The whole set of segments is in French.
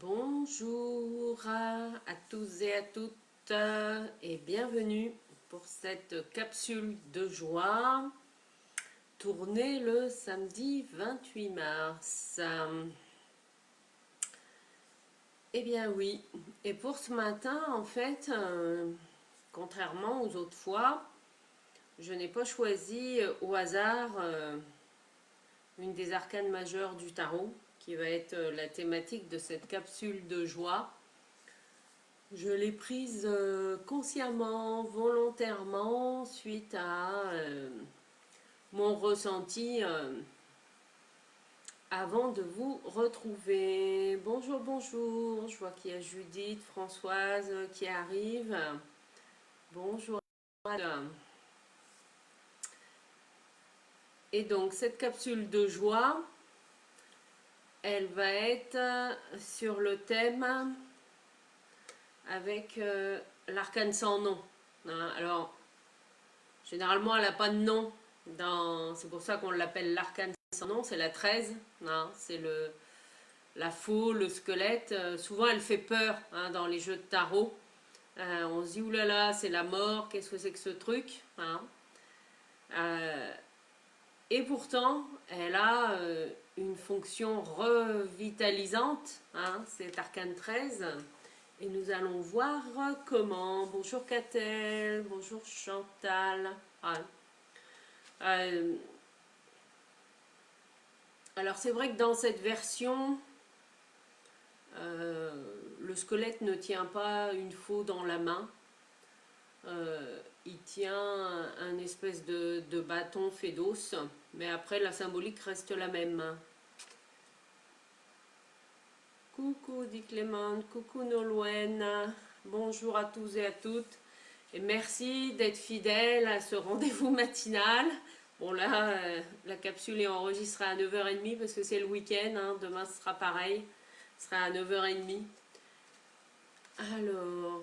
Bonjour à tous et à toutes et bienvenue pour cette capsule de joie tournée le samedi 28 mars. Eh bien oui, et pour ce matin en fait, contrairement aux autres fois, je n'ai pas choisi au hasard une des arcanes majeures du tarot qui va être la thématique de cette capsule de joie. Je l'ai prise consciemment, volontairement, suite à mon ressenti avant de vous retrouver. Bonjour, bonjour. Je vois qu'il y a Judith, Françoise qui arrivent. Bonjour. Et donc, cette capsule de joie, elle va être sur le thème avec l'arcane sans nom. Hein, alors, généralement, elle n'a pas de nom. C'est pour ça qu'on l'appelle l'arcane sans nom, c'est la 13. Hein, c'est la faux, le squelette. Souvent, elle fait peur hein, dans les jeux de tarot. On se dit, oulala, c'est la mort, qu'est-ce que c'est que ce truc hein. Et pourtant, elle a une fonction revitalisante, hein, c'est arcane 13. Et nous allons voir comment. Bonjour Catel, bonjour Chantal. Ah. Alors c'est vrai que dans cette version, le squelette ne tient pas une faux dans la main. Il tient un espèce de bâton fait d'os, mais après la symbolique reste la même. Coucou dit Clément, coucou Nolwenn, bonjour à tous et à toutes. Et merci d'être fidèles à ce rendez-vous matinal. Bon là, la capsule est enregistrée à 9h30 parce que c'est le week-end. Hein. Demain, ce sera pareil. Ce sera à 9h30. Alors,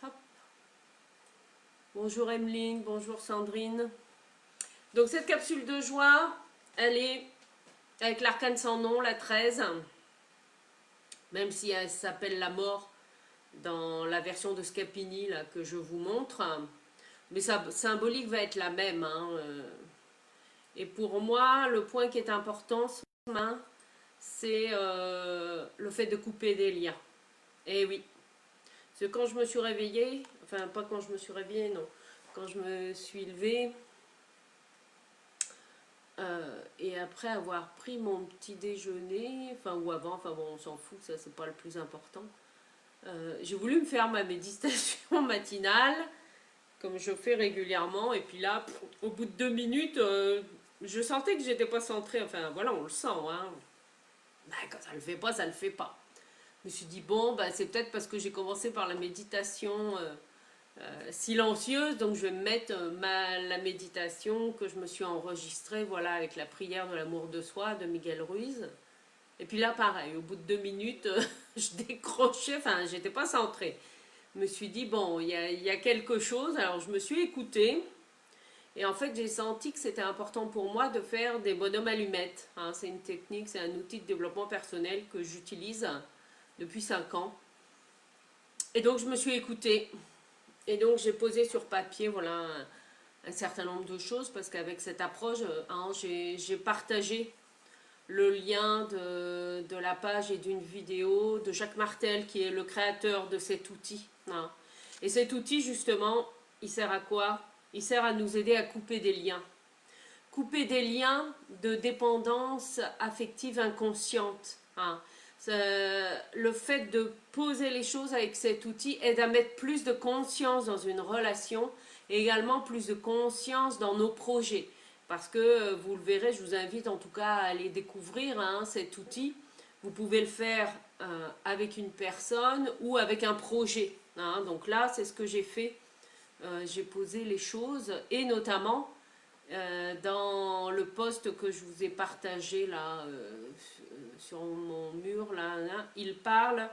hop. Bonjour Emeline, bonjour Sandrine. Donc cette capsule de joie, elle est avec l'arcane sans nom, la 13. Même si elle s'appelle la mort dans la version de Scapini là, que je vous montre. Mais sa symbolique va être la même. Hein. Et pour moi, le point qui est important ce matin, c'est le fait de couper des liens. Et oui, parce que quand je me suis réveillée, enfin pas quand je me suis réveillée, non, quand je me suis levée, et après avoir pris mon petit déjeuner, enfin ou avant, enfin bon on s'en fout, ça c'est pas le plus important, j'ai voulu me faire ma méditation matinale, comme je fais régulièrement, et puis là, au bout de 2 minutes, je sentais que j'étais pas centrée, enfin voilà, on le sent, hein. Ben, quand ça le fait pas, ça le fait pas. Je me suis dit, bon, ben, c'est peut-être parce que j'ai commencé par la méditation silencieuse, donc je vais me mettre la méditation que je me suis enregistrée, voilà, avec la prière de l'amour de soi de Miguel Ruiz. Et puis là, pareil, au bout de 2 minutes, je décrochais, enfin, j'étais pas centrée. Je me suis dit, bon, il y a quelque chose, alors je me suis écoutée. Et en fait, j'ai senti que c'était important pour moi de faire des bonhommes allumettes. Hein, c'est une technique, c'est un outil de développement personnel que j'utilise depuis 5 ans. Et donc, je me suis écoutée. Et donc, j'ai posé sur papier, voilà, un certain nombre de choses, parce qu'avec cette approche, hein, j'ai partagé le lien de la page et d'une vidéo de Jacques Martel, qui est le créateur de cet outil. Hein. Et cet outil, justement, il sert à quoi? Il sert à nous aider à couper des liens. Couper des liens de dépendance affective inconsciente. Hein. Le fait de poser les choses avec cet outil aide à mettre plus de conscience dans une relation et également plus de conscience dans nos projets. Parce que vous le verrez, je vous invite en tout cas à aller découvrir hein, cet outil. Vous pouvez le faire avec une personne ou avec un projet. Hein. Donc là, c'est ce que j'ai fait. J'ai posé les choses et notamment dans le post que je vous ai partagé là sur mon mur, là, il parle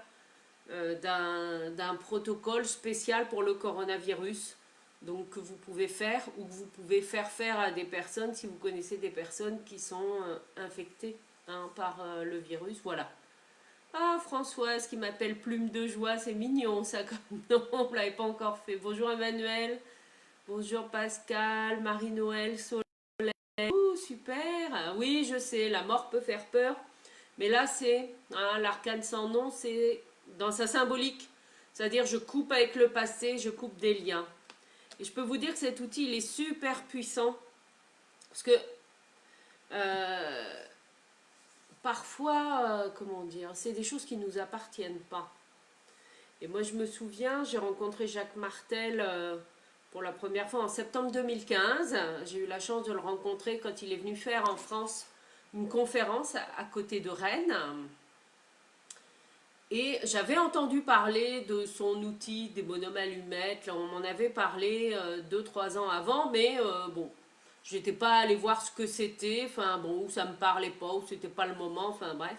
d'un protocole spécial pour le coronavirus. Donc que vous pouvez faire ou que vous pouvez faire à des personnes si vous connaissez des personnes qui sont infectées hein, par le virus. Voilà. Ah, Françoise qui m'appelle Plume de Joie, c'est mignon ça comme nom, on ne l'avait pas encore fait. Bonjour Emmanuel, bonjour Pascal, Marie-Noël, Soleil. Oh, super. Ah oui, je sais, la mort peut faire peur, mais là c'est l'arcane sans nom, c'est dans sa symbolique. C'est-à-dire je coupe avec le passé, je coupe des liens. Et je peux vous dire que cet outil, il est super puissant. Parce que euh, parfois, comment dire, c'est des choses qui ne nous appartiennent pas. Et moi, je me souviens, j'ai rencontré Jacques Martel pour la première fois en septembre 2015. J'ai eu la chance de le rencontrer quand il est venu faire en France une conférence à côté de Rennes. Et j'avais entendu parler de son outil des bonhommes allumettes. On m'en avait parlé 2-3 ans avant, mais bon, je n'étais pas allée voir ce que c'était. Enfin bon, ou ça me parlait pas, ou c'était pas le moment. Enfin bref.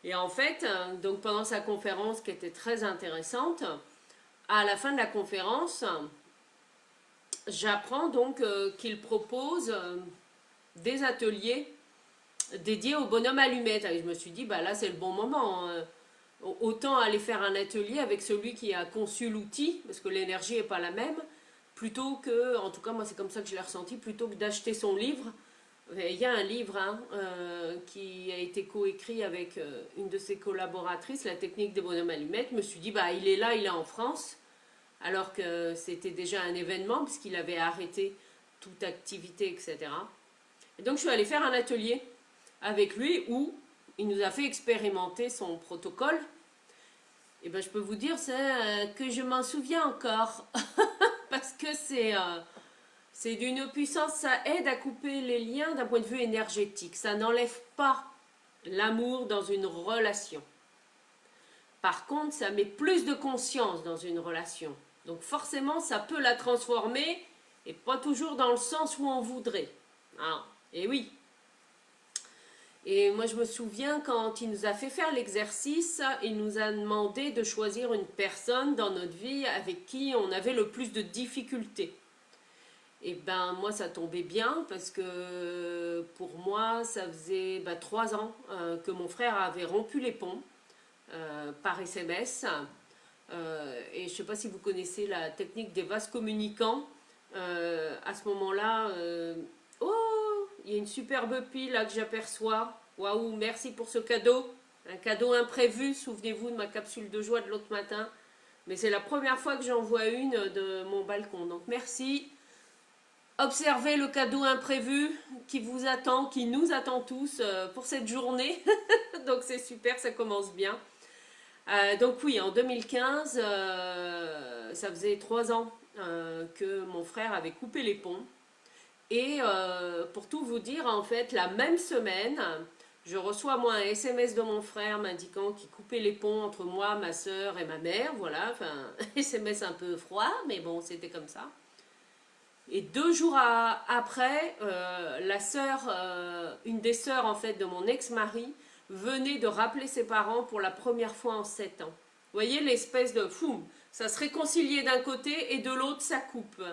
Et en fait, donc pendant sa conférence qui était très intéressante, à la fin de la conférence, j'apprends donc qu'il propose des ateliers dédiés aux bonhommes allumettes. Et je me suis dit, bah là c'est le bon moment, hein. Autant aller faire un atelier avec celui qui a conçu l'outil, parce que l'énergie n'est pas la même, plutôt que, en tout cas moi c'est comme ça que je l'ai ressenti, plutôt que d'acheter son livre. Il y a un livre qui a été coécrit avec une de ses collaboratrices, La technique des bonhommes allumettes. Je me suis dit, bah il est là, il est en France, alors que c'était déjà un événement, puisqu'il avait arrêté toute activité, etc. Et donc je suis allée faire un atelier avec lui où il nous a fait expérimenter son protocole. Et ben je peux vous dire que je m'en souviens encore parce que c'est d'une puissance, ça aide à couper les liens d'un point de vue énergétique. Ça n'enlève pas l'amour dans une relation. Par contre, ça met plus de conscience dans une relation. Donc forcément, ça peut la transformer et pas toujours dans le sens où on voudrait. Ah, et oui, et moi, je me souviens quand il nous a fait faire l'exercice, il nous a demandé de choisir une personne dans notre vie avec qui on avait le plus de difficultés. Et ben moi, ça tombait bien parce que pour moi, ça faisait 3 ans que mon frère avait rompu les ponts par SMS. Et je ne sais pas si vous connaissez la technique des vases communicants. À ce moment-là, oh, il y a une superbe pile là que j'aperçois. Waouh, merci pour ce cadeau. Un cadeau imprévu, souvenez-vous de ma capsule de joie de l'autre matin. Mais c'est la première fois que j'en vois une de mon balcon. Donc merci. Observez le cadeau imprévu qui vous attend, qui nous attend tous pour cette journée. Donc c'est super, ça commence bien. Donc oui, en 2015, ça faisait 3 ans que mon frère avait coupé les ponts. Et pour tout vous dire, en fait, la même semaine, je reçois moi un SMS de mon frère m'indiquant qu'il coupait les ponts entre moi, ma soeur et ma mère. Voilà, enfin, SMS un peu froid, mais bon, c'était comme ça. Et 2 jours après, la sœur, une des sœurs en fait de mon ex-mari, venait de rappeler ses parents pour la première fois en 7 ans. Vous voyez l'espèce de fou, ça se réconciliait d'un côté et de l'autre ça coupe.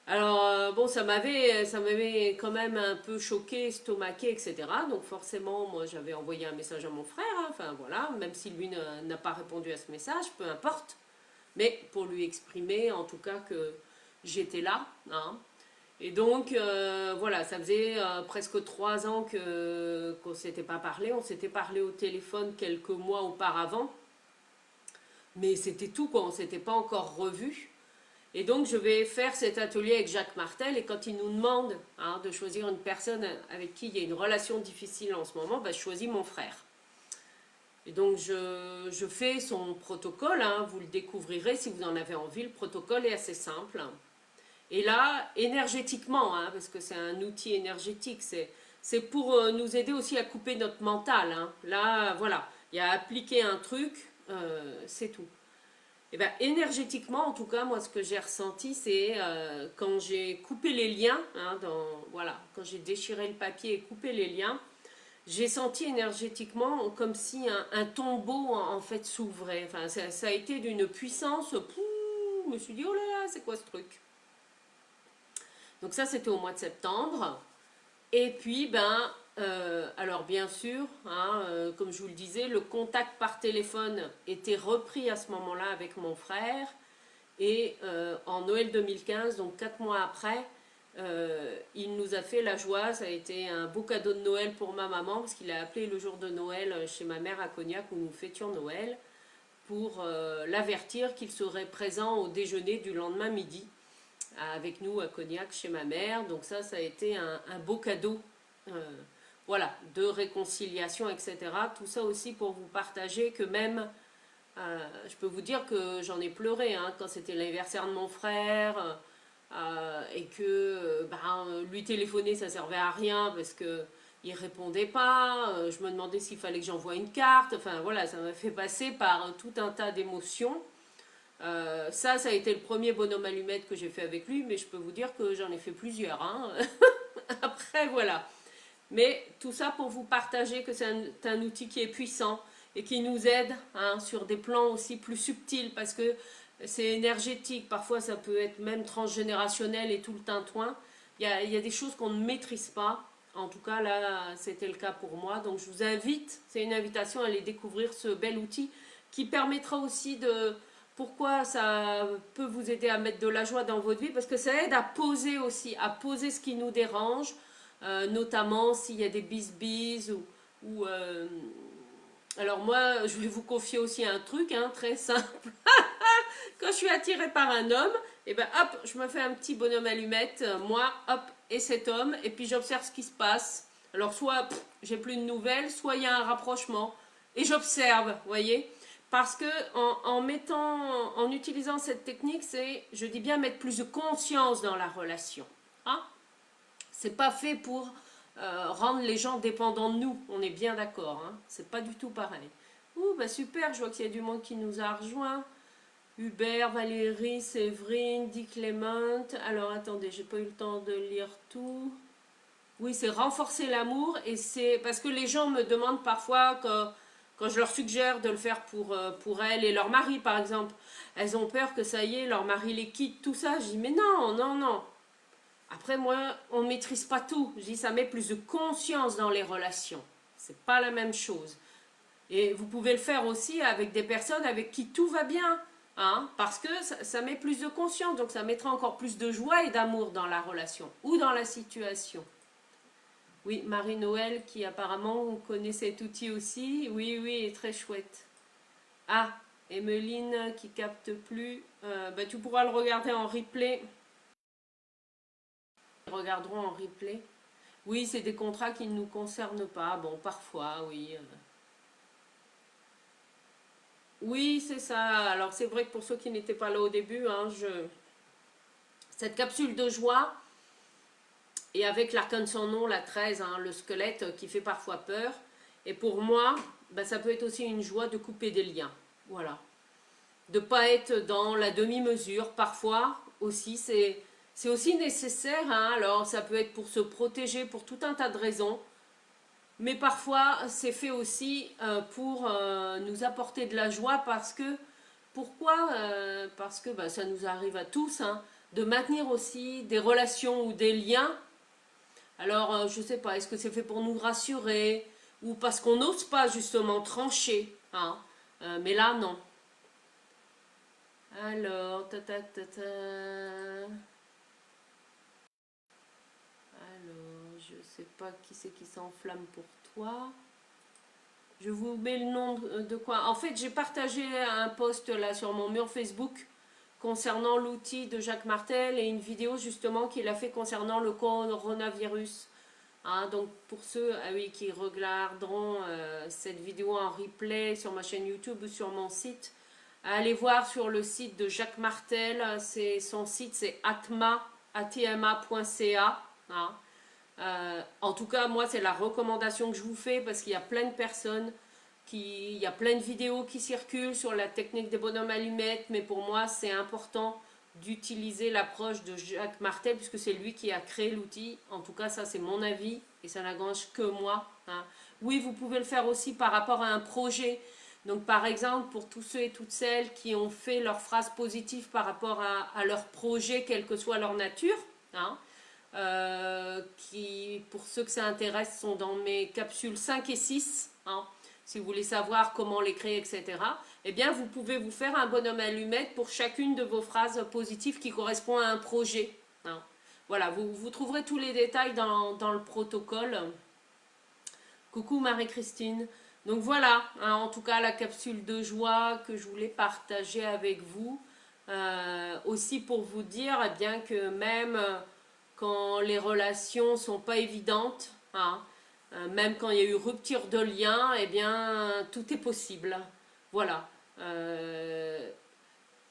Alors bon, ça m'avait quand même un peu choqué, estomaqué, etc. Donc forcément, moi j'avais envoyé un message à mon frère, hein. Enfin voilà, même si lui n'a pas répondu à ce message, peu importe. Mais pour lui exprimer en tout cas que j'étais là, hein. Et donc voilà, ça faisait presque 3 ans qu'on ne s'était pas parlé. On s'était parlé au téléphone quelques mois auparavant, mais c'était tout quoi, on ne s'était pas encore revus. Et donc je vais faire cet atelier avec Jacques Martel et quand il nous demande de choisir une personne avec qui il y a une relation difficile en ce moment, je choisis mon frère. Et donc je fais son protocole, hein, vous le découvrirez si vous en avez envie, le protocole est assez simple. Et là, énergétiquement, hein, parce que c'est un outil énergétique, c'est pour nous aider aussi à couper notre mental, hein. Là, voilà, il y a appliqué un truc, c'est tout. Et ben, énergétiquement, en tout cas, moi, ce que j'ai ressenti, c'est quand j'ai coupé les liens, hein, voilà, quand j'ai déchiré le papier et coupé les liens, j'ai senti énergétiquement comme si un tombeau, en fait, s'ouvrait. Enfin, ça a été d'une puissance, je me suis dit, oh là là, c'est quoi ce truc? Donc ça, c'était au mois de septembre. Et puis, ben, Alors bien sûr, hein, comme je vous le disais, le contact par téléphone était repris à ce moment-là avec mon frère. Et en Noël 2015, donc 4 mois après, il nous a fait la joie. Ça a été un beau cadeau de Noël pour ma maman, parce qu'il a appelé le jour de Noël chez ma mère à Cognac, où nous fêtions Noël, pour l'avertir qu'il serait présent au déjeuner du lendemain midi, avec nous à Cognac chez ma mère. Donc ça a été un beau cadeau, voilà, de réconciliation, etc. Tout ça aussi pour vous partager que même je peux vous dire que j'en ai pleuré hein, quand c'était l'anniversaire de mon frère et que lui téléphoner ça servait à rien parce que il répondait pas. Je me demandais s'il fallait que j'envoie une carte. Enfin voilà, ça m'a fait passer par tout un tas d'émotions. Ça a été le premier bonhomme allumette que j'ai fait avec lui, mais je peux vous dire que j'en ai fait plusieurs. Hein. Après voilà. Mais tout ça pour vous partager que c'est un outil qui est puissant et qui nous aide hein, sur des plans aussi plus subtils parce que c'est énergétique. Parfois, ça peut être même transgénérationnel et tout le tintouin. Il y a des choses qu'on ne maîtrise pas. En tout cas, là, c'était le cas pour moi. Donc, je vous invite, c'est une invitation à aller découvrir ce bel outil qui permettra aussi de... Pourquoi ça peut vous aider à mettre de la joie dans votre vie? Parce que ça aide à poser aussi, à poser ce qui nous dérange, notamment s'il y a des bisbises ou alors moi, je vais vous confier aussi un truc hein, très simple. Quand je suis attirée par un homme, et ben hop, je me fais un petit bonhomme allumette, moi, hop, et cet homme, et puis j'observe ce qui se passe. Alors soit j'ai plus de nouvelles, soit il y a un rapprochement, et j'observe, vous voyez. Parce que en utilisant cette technique, c'est, je dis bien, mettre plus de conscience dans la relation. Hein? C'est pas fait pour rendre les gens dépendants de nous. On est bien d'accord. Hein, c'est pas du tout pareil. Ouh, bah super, je vois qu'il y a du monde qui nous a rejoints. Hubert, Valérie, Séverine, Dick Clément. Alors attendez, j'ai pas eu le temps de lire tout. Oui, c'est renforcer l'amour et c'est parce que les gens me demandent parfois quand je leur suggère de le faire pour elles et leur mari par exemple, elles ont peur que ça y est, leur mari les quitte, tout ça. Je dis mais non, non, non. Après, moi, on ne maîtrise pas tout. Je dis, ça met plus de conscience dans les relations. C'est pas la même chose. Et vous pouvez le faire aussi avec des personnes avec qui tout va bien. Hein, parce que ça met plus de conscience. Donc, ça mettra encore plus de joie et d'amour dans la relation ou dans la situation. Oui, Marie-Noël, qui apparemment connaît cet outil aussi. Oui, oui, est très chouette. Ah, Emeline qui capte plus. Tu pourras le regarder en replay. Regarderons en replay. Oui, c'est des contrats qui ne nous concernent pas. Bon, parfois, oui. Oui, c'est ça. Alors, c'est vrai que pour ceux qui n'étaient pas là au début, hein, cette capsule de joie, et avec l'arcane sans nom, la 13, hein, le squelette qui fait parfois peur. Et pour moi, ça peut être aussi une joie de couper des liens. Voilà. De ne pas être dans la demi-mesure. Parfois, aussi, c'est aussi nécessaire. Hein. Alors, ça peut être pour se protéger, pour tout un tas de raisons. Mais parfois, c'est fait aussi pour nous apporter de la joie parce que, pourquoi parce que ça nous arrive à tous, hein, de maintenir aussi des relations ou des liens. Alors, je ne sais pas, est-ce que c'est fait pour nous rassurer ou parce qu'on n'ose pas justement trancher, hein, mais là, non. Alors, alors, je sais pas qui c'est qui s'enflamme pour toi. Je vous mets le nom de quoi. En fait, j'ai partagé un post là sur mon mur Facebook concernant l'outil de Jacques Martel et une vidéo justement qu'il a fait concernant le coronavirus. Hein, donc pour ceux oui, qui regarderont cette vidéo en replay sur ma chaîne YouTube ou sur mon site, allez voir sur le site de Jacques Martel. Son site c'est atma.ca. Hein. En tout cas, moi, c'est la recommandation que je vous fais parce qu'il y a plein de personnes, il y a plein de vidéos qui circulent sur la technique des bonhommes allumettes, mais pour moi, c'est important d'utiliser l'approche de Jacques Martel puisque c'est lui qui a créé l'outil. En tout cas, ça, c'est mon avis et ça n'engage que moi. Hein. Oui, vous pouvez le faire aussi par rapport à un projet. Donc, par exemple, pour tous ceux et toutes celles qui ont fait leur phrase positive par rapport à leur projet, quelle que soit leur nature, hein, qui, pour ceux que ça intéresse, sont dans mes capsules 5 et 6, hein, si vous voulez savoir comment les créer, etc., eh bien, vous pouvez vous faire un bonhomme allumette pour chacune de vos phrases positives qui correspond à un projet. Hein. Voilà, vous trouverez tous les détails dans le protocole. Coucou Marie-Christine. Donc voilà, hein, en tout cas la capsule de joie que je voulais partager avec vous. Aussi pour vous dire eh bien, que même quand les relations sont pas évidentes, hein, même quand il y a eu rupture de lien, eh bien tout est possible. Voilà.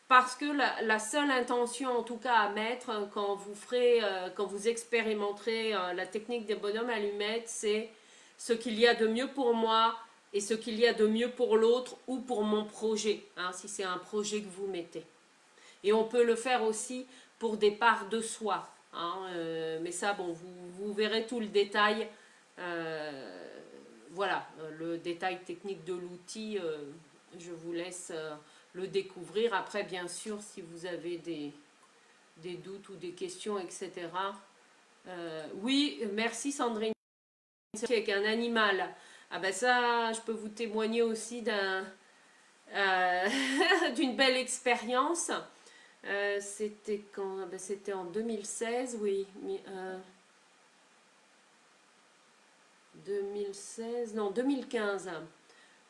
Parce que la seule intention en tout cas à mettre quand vous ferez, quand vous expérimenterez la technique des bonhommes allumettes, c'est ce qu'il y a de mieux pour moi et ce qu'il y a de mieux pour l'autre ou pour mon projet, hein, si c'est un projet que vous mettez. Et on peut le faire aussi pour des parts de soi, hein, mais ça, bon, vous verrez tout le détail. Voilà, le détail technique de l'outil, je vous laisse le découvrir. Après, bien sûr, si vous avez des doutes ou des questions, etc. Oui, merci Sandrine. Avec un animal. Ah ben ça, je peux vous témoigner aussi d'une belle expérience. C'était quand? Ah ben c'était en 2016, oui. 2016, non, 2015.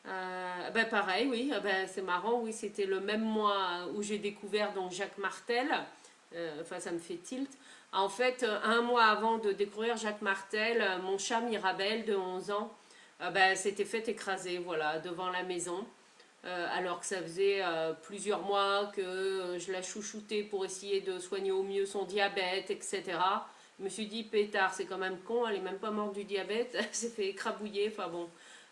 Ben pareil, oui, ben c'est marrant, oui, c'était le même mois où j'ai découvert donc Jacques Martel. Enfin, ça me fait tilt. En fait, un mois avant de découvrir Jacques Martel, mon chat Mirabelle de 11 ans ben, s'était fait écraser, voilà, devant la maison. Alors que ça faisait plusieurs mois que je la chouchoutais pour essayer de soigner au mieux son diabète, etc. Je me suis dit, pétard, c'est quand même con, elle est même pas morte du diabète, elle s'est fait écrabouiller, enfin bon.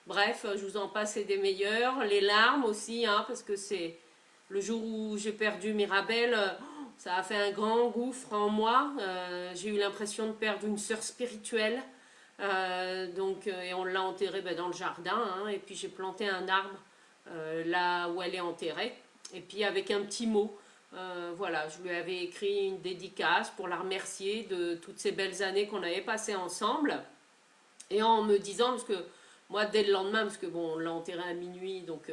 Bref, je vous en passe et des meilleurs. Les larmes aussi, hein, parce que c'est le jour où j'ai perdu Mirabelle, ça a fait un grand gouffre en moi. J'ai eu l'impression de perdre une sœur spirituelle. Et on l'a enterrée ben, dans le jardin, hein, et puis j'ai planté un arbre là où elle est enterrée. Et puis avec un petit mot, voilà, je lui avais écrit une dédicace pour la remercier de toutes ces belles années qu'on avait passées ensemble. Et en me disant, parce que moi dès le lendemain, parce que bon, on l'a enterré à minuit, donc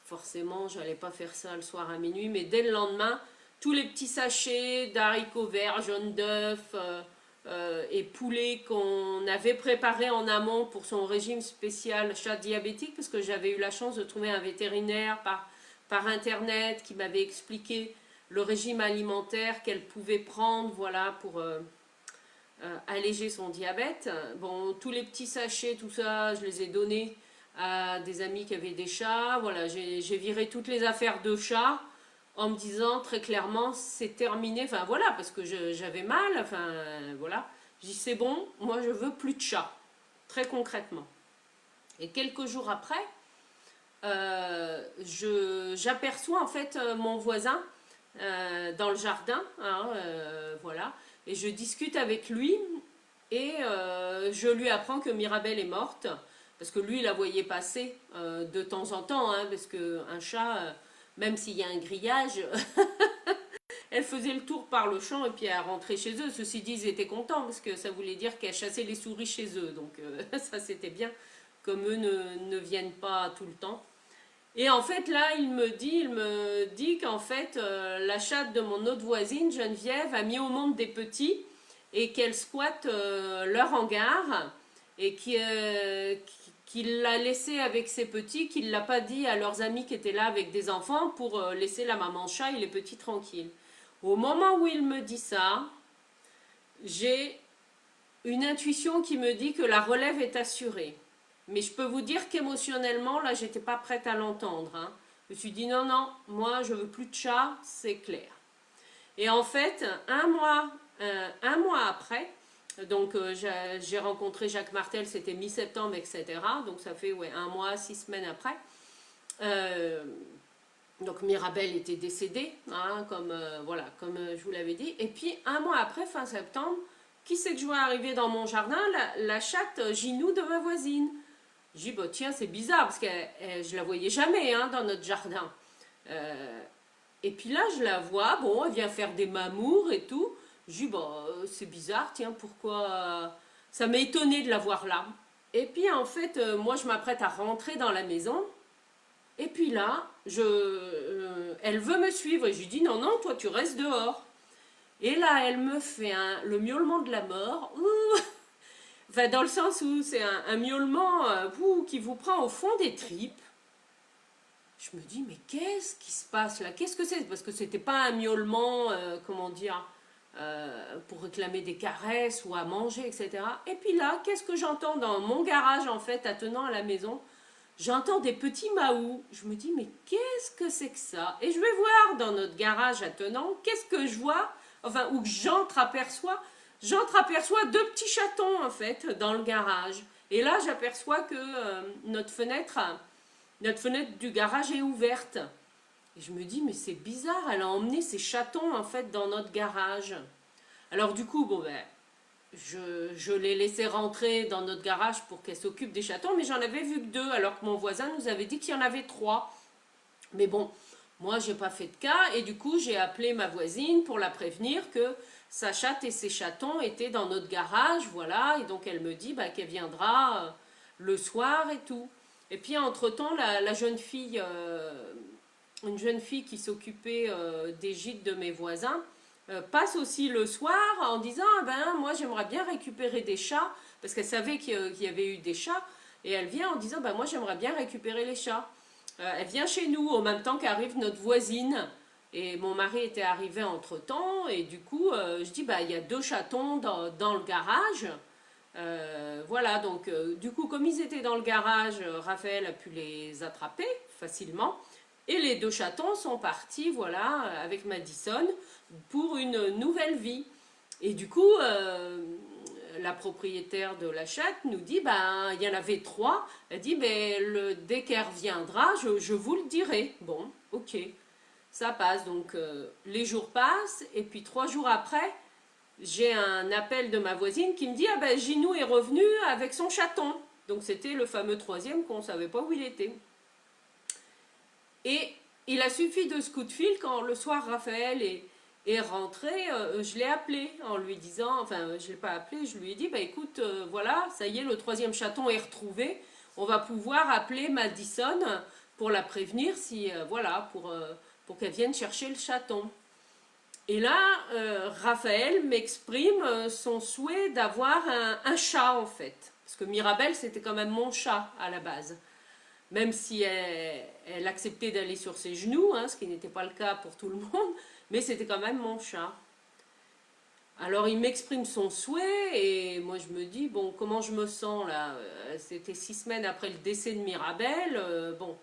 forcément je n'allais pas faire ça le soir à minuit, mais dès le lendemain, tous les petits sachets d'haricots verts, jaunes d'œufs et poulets qu'on avait préparés en amont pour son régime spécial chat diabétique, parce que j'avais eu la chance de trouver un vétérinaire par internet qui m'avait expliqué le régime alimentaire qu'elle pouvait prendre, voilà, pour alléger son diabète. Bon, tous les petits sachets, tout ça, je les ai donnés à des amis qui avaient des chats. Voilà, j'ai viré toutes les affaires de chats en me disant très clairement c'est terminé. Enfin voilà, parce que j'avais mal. Enfin voilà, je dis c'est bon, moi je veux plus de chats, très concrètement. Et quelques jours après, j'aperçois en fait mon voisin dans le jardin, hein, voilà, et je discute avec lui et je lui apprends que Mirabelle est morte parce que lui il la voyait passer de temps en temps, hein, parce qu'un chat, même s'il y a un grillage, elle faisait le tour par le champ et puis elle rentrait chez eux. Ceci dit, ils étaient contents parce que ça voulait dire qu'elle chassait les souris chez eux, donc ça c'était bien, comme eux ne viennent pas tout le temps. Et en fait, là, il me dit qu'en fait, la chatte de mon autre voisine, Geneviève, a mis au monde des petits et qu'elle squatte leur hangar et qu'il l'a laissé avec ses petits, qu'il ne l'a pas dit à leurs amis qui étaient là avec des enfants pour laisser la maman chat et les petits tranquilles. Au moment où il me dit ça, j'ai une intuition qui me dit que la relève est assurée. Mais je peux vous dire qu'émotionnellement, là, j'étais pas prête à l'entendre. Hein. Je me suis dit non, non, moi, je veux plus de chat, c'est clair. Et en fait, un mois après, donc j'ai rencontré Jacques Martel, c'était mi-septembre, etc. Donc ça fait ouais, un mois, 6 semaines après. Donc Mirabelle était décédée, hein, voilà, comme je vous l'avais dit. Et puis un mois après, fin septembre, qui c'est que je vois arriver dans mon jardin? La chatte Ginou de ma voisine. J'ai dit, bah, tiens, c'est bizarre, parce que je la voyais jamais hein, dans notre jardin. Et puis là, je la vois, bon, elle vient faire des mamours et tout. Je dis, bah, c'est bizarre, tiens, pourquoi... Ça m'a étonné de la voir là. Et puis en fait, moi je m'apprête à rentrer dans la maison. Et puis là, elle veut me suivre. Et je lui dis, non, non, toi tu restes dehors. Et là, elle me fait le miaulement de la mort. Ouh. Enfin, dans le sens où c'est un miaulement qui vous prend au fond des tripes. Je me dis, mais qu'est-ce qui se passe là? Qu'est-ce que c'est? Parce que c'était pas un miaulement, comment dire, pour réclamer des caresses ou à manger, etc. Et puis là, qu'est-ce que j'entends dans mon garage, en fait, attenant à la maison? J'entends des petits maous. Je me dis, mais qu'est-ce que c'est que ça? Et je vais voir dans notre garage attenant, qu'est-ce que je vois? Enfin, où j'entreaperçois deux petits chatons, en fait, dans le garage. Et là, j'aperçois que notre fenêtre du garage est ouverte. Et je me dis, mais c'est bizarre, elle a emmené ses chatons, en fait, dans notre garage. Alors du coup, bon, ben, je l'ai laissé rentrer dans notre garage pour qu'elle s'occupe des chatons, mais j'en avais vu que deux, alors que mon voisin nous avait dit qu'il y en avait trois. Mais bon, moi, j'ai pas fait de cas, et du coup, j'ai appelé ma voisine pour la prévenir que sa chatte et ses chatons étaient dans notre garage, voilà, et donc elle me dit bah, qu'elle viendra le soir et tout. Et puis, entre-temps, la jeune fille, une jeune fille qui s'occupait des gîtes de mes voisins, passe aussi le soir en disant ah ben moi j'aimerais bien récupérer des chats parce qu'elle savait qu'il y avait eu des chats et elle vient en disant ben moi j'aimerais bien récupérer les chats. Elle vient chez nous au même temps qu'arrive notre voisine et mon mari était arrivé entre temps et du coup je dis bah il y a deux chatons dans le garage. Voilà donc du coup comme ils étaient dans le garage, Raphaël a pu les attraper facilement. Et les deux chatons sont partis, voilà, avec Madison pour une nouvelle vie. Et du coup, la propriétaire de la chatte nous dit, ben, il y en avait trois. Elle dit, ben, dès qu'elle reviendra, je vous le dirai. Bon, ok, ça passe. Donc, les jours passent. Et puis, 3 jours après, j'ai un appel de ma voisine qui me dit, ah ben, Ginou est revenu avec son chaton. Donc, c'était le fameux troisième qu'on ne savait pas où il était. Et il a suffi de ce coup de fil quand le soir Raphaël est rentré, je l'ai appelé en lui disant, enfin je ne l'ai pas appelé, je lui ai dit, bah écoute, voilà, ça y est, le troisième chaton est retrouvé, on va pouvoir appeler Madison pour la prévenir si, voilà, pour qu'elle vienne chercher le chaton. Et là, Raphaël m'exprime son souhait d'avoir un chat en fait. Parce que Mirabelle, c'était quand même mon chat à la base même si elle acceptait d'aller sur ses genoux, hein, ce qui n'était pas le cas pour tout le monde, mais c'était quand même mon chat. Alors il m'exprime son souhait et moi je me dis, bon, comment je me sens là? C'était 6 semaines après le décès de Mirabelle, bon.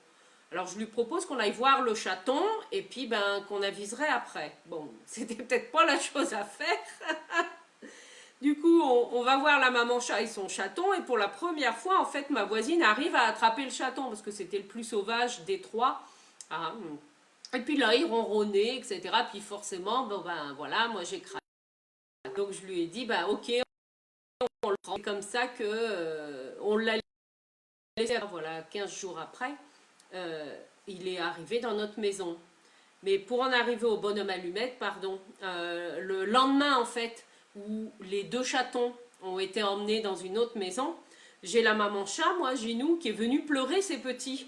Alors je lui propose qu'on aille voir le chaton et puis ben qu'on aviserait après. Bon, c'était peut-être pas la chose à faire. Du coup, on va voir la maman chat et son chaton. Et pour la première fois, en fait, ma voisine arrive à attraper le chaton parce que c'était le plus sauvage des trois. Ah, et puis là, il ronronnait, etc. Puis forcément, bon, ben voilà, moi j'ai craqué. Donc je lui ai dit, ben ok, on le prend. C'est comme ça que on l'a laissé. Voilà, 15 jours après, il est arrivé dans notre maison. Mais pour en arriver au bonhomme allumette, pardon, le lendemain en fait, où les deux chatons ont été emmenés dans une autre maison, j'ai la maman chat, moi, Ginou, qui est venue pleurer ses petits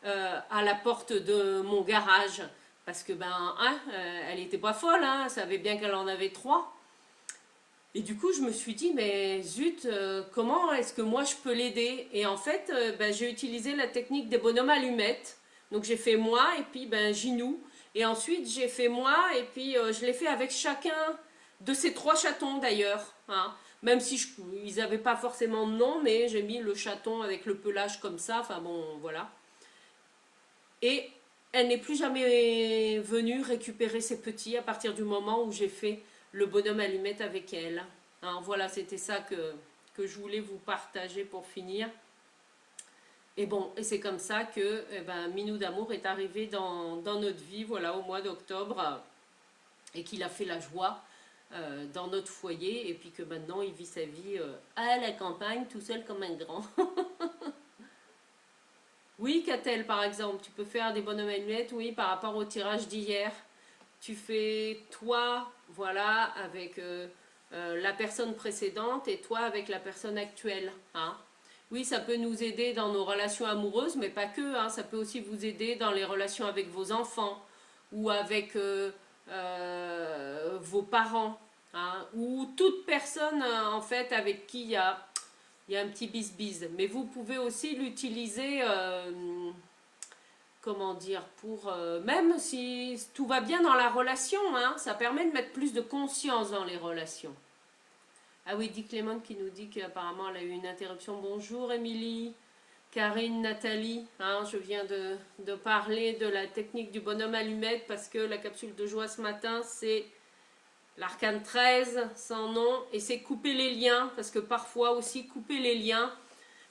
à la porte de mon garage. Parce que, ben, hein, elle n'était pas folle, hein, elle savait bien qu'elle en avait trois. Et du coup, je me suis dit, mais zut, comment est-ce que moi je peux l'aider? Et en fait, ben, j'ai utilisé la technique des bonhommes allumettes. Donc j'ai fait moi et puis ben, Ginou. Et ensuite, j'ai fait moi et puis je l'ai fait avec chacun de ces trois chatons d'ailleurs. Hein. Même si ils n'avaient pas forcément de nom, mais j'ai mis le chaton avec le pelage comme ça. Enfin bon, voilà. Et elle n'est plus jamais venue récupérer ses petits à partir du moment où j'ai fait le bonhomme allumette avec elle. Hein, voilà, c'était ça que je voulais vous partager pour finir. Et bon, et c'est comme ça que eh ben, Minou d'amour est arrivé dans notre vie, voilà, au mois d'octobre, et qu'il a fait la joie dans notre foyer, et puis que maintenant il vit sa vie à la campagne, tout seul comme un grand. Oui, Catel, par exemple, tu peux faire des bonhommes allumettes, oui, par rapport au tirage d'hier. tu fais toi, voilà, avec la personne précédente et toi avec la personne actuelle. Hein. Oui, ça peut nous aider dans nos relations amoureuses, mais pas que. Hein, ça peut aussi vous aider dans les relations avec vos enfants ou avec vos parents. Hein, ou toute personne en fait avec qui il y a un petit bis-bis. Mais vous pouvez aussi l'utiliser, comment dire, pour même si tout va bien dans la relation, hein, ça permet de mettre plus de conscience dans les relations. Ah oui, dit Clément qui nous dit qu'apparemment elle a eu une interruption. Bonjour Émilie, Karine, Nathalie. Hein, je viens de parler de la technique du bonhomme allumette parce que la capsule de joie ce matin, c'est l'arcane 13, sans nom, et c'est couper les liens, parce que parfois aussi couper les liens,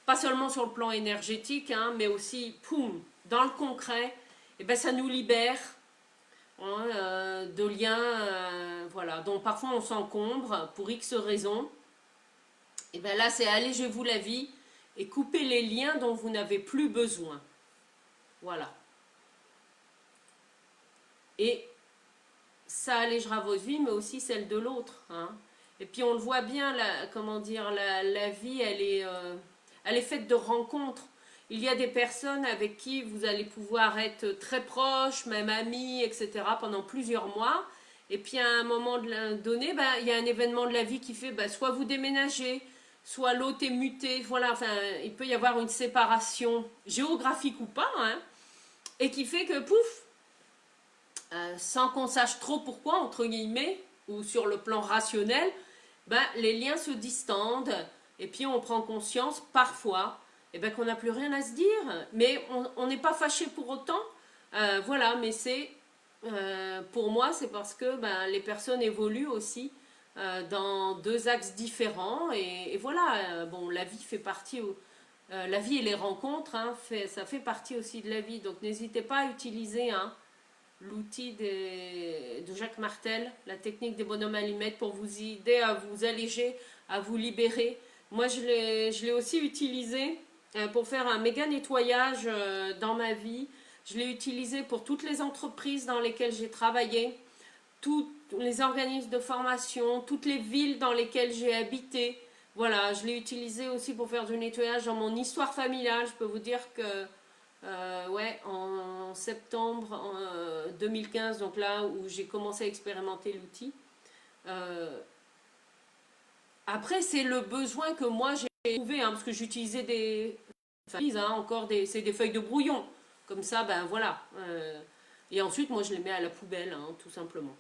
pas seulement sur le plan énergétique, hein, mais aussi, poum, dans le concret, et ben ça nous libère hein, de liens voilà, dont parfois on s'encombre pour X raisons. Et bien là, c'est allégez-vous la vie et coupez les liens dont vous n'avez plus besoin. Voilà. Et ça allégera votre vie, mais aussi celle de l'autre. Hein. Et puis on le voit bien, comment dire, la vie, elle est faite de rencontres. Il y a des personnes avec qui vous allez pouvoir être très proches, même amis, etc., pendant plusieurs mois. Et puis à un moment donné, ben, il y a un événement de la vie qui fait, ben, soit vous déménagez, soit l'autre est muté. Voilà, enfin, il peut y avoir une séparation géographique ou pas, hein, et qui fait que, pouf, sans qu'on sache trop pourquoi, entre guillemets, ou sur le plan rationnel, ben, les liens se distendent et puis on prend conscience parfois ben, qu'on n'a plus rien à se dire. Mais on n'est pas fâché pour autant. Voilà, mais c'est pour moi, c'est parce que ben, les personnes évoluent aussi dans deux axes différents. Et voilà, bon, la vie fait partie. La vie et les rencontres, hein, ça fait partie aussi de la vie. Donc n'hésitez pas à utiliser hein, l'outil de Jacques Martel, la technique des bonhommes allumettes pour vous aider à vous alléger, à vous libérer. Moi, je l'ai aussi utilisé pour faire un méga nettoyage dans ma vie. Je l'ai utilisé pour toutes les entreprises dans lesquelles j'ai travaillé, tous les organismes de formation, toutes les villes dans lesquelles j'ai habité. Voilà, je l'ai utilisé aussi pour faire du nettoyage dans mon histoire familiale. Je peux vous dire que ouais, en septembre 2015, donc là où j'ai commencé à expérimenter l'outil. Après, c'est le besoin que moi j'ai trouvé, hein, parce que j'utilisais des hein, encore c'est des feuilles de brouillon. Comme ça, ben voilà. Et ensuite, moi je les mets à la poubelle, hein, tout simplement.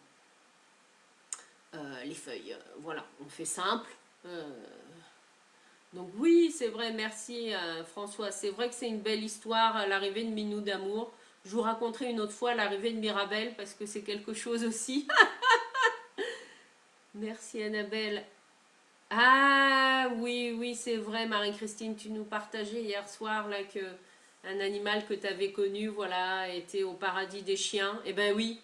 Les feuilles, voilà, on fait simple. Donc oui, c'est vrai, merci François. C'est vrai que c'est une belle histoire, l'arrivée de Minou d'amour. Je vous raconterai une autre fois l'arrivée de Mirabelle parce que c'est quelque chose aussi. Merci Annabelle. Ah oui, oui, c'est vrai Marie-Christine, tu nous partageais hier soir là que un animal que tu avais connu, voilà, était au paradis des chiens. Eh ben oui,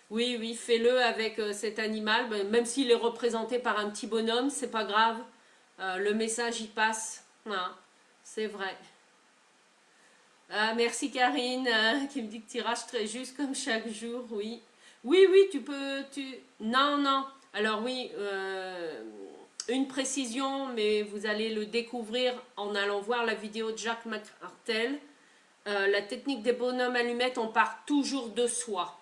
oui, oui, fais-le avec cet animal, ben, même s'il est représenté par un petit bonhomme, c'est pas grave. Le message y passe. Voilà, c'est vrai. Ah, merci Karine qui me dit que tirage très juste comme chaque jour, oui. Oui, oui, tu peux. Non, non. Alors oui, une précision, mais vous allez le découvrir en allant voir la vidéo de Jacques Martel. La technique des bonhommes allumettes, on part toujours de soi.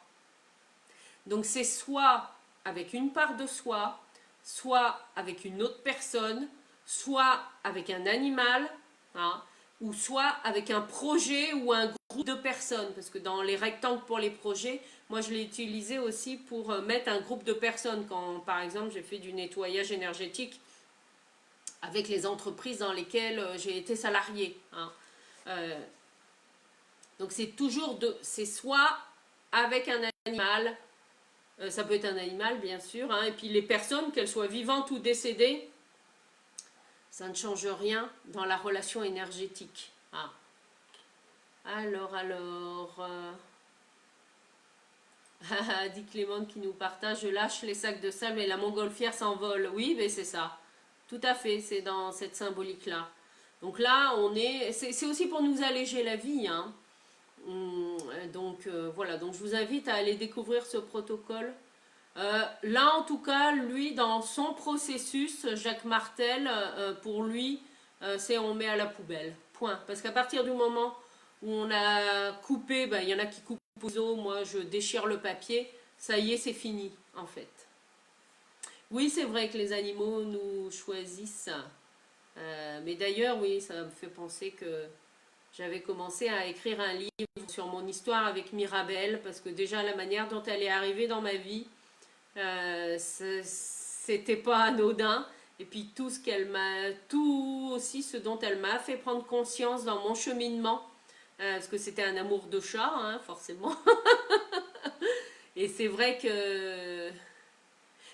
Donc c'est soit avec une part de soi, soit avec une autre personne, soit avec un animal, hein, ou soit avec un projet ou un groupe de personnes. Parce que dans les rectangles pour les projets, moi je l'ai utilisé aussi pour mettre un groupe de personnes. Quand par exemple j'ai fait du nettoyage énergétique avec les entreprises dans lesquelles j'ai été salariée. Hein. Donc c'est soit avec un animal, ça peut être un animal bien sûr, hein, et puis les personnes, qu'elles soient vivantes ou décédées, ça ne change rien dans la relation énergétique. Ah. Alors, dit Clément qui nous partage, je lâche les sacs de sable et la montgolfière s'envole. Oui, mais c'est ça. Tout à fait, c'est dans cette symbolique-là. Donc là, c'est aussi pour nous alléger la vie, hein. Voilà, donc je vous invite à aller découvrir ce protocole. Là, en tout cas, lui, dans son processus, Jacques Martel, pour lui, c'est on met à la poubelle. Point. Parce qu'à partir du moment où on a coupé, ben, il y en a qui coupent aux os, moi je déchire le papier, ça y est, c'est fini, en fait. Oui, c'est vrai que les animaux nous choisissent. Mais d'ailleurs, oui, ça me fait penser que j'avais commencé à écrire un livre sur mon histoire avec Mirabelle, parce que déjà la manière dont elle est arrivée dans ma vie, c'était pas anodin. Et puis tout aussi ce dont elle m'a fait prendre conscience dans mon cheminement, parce que c'était un amour de chat, hein, forcément. Et c'est vrai que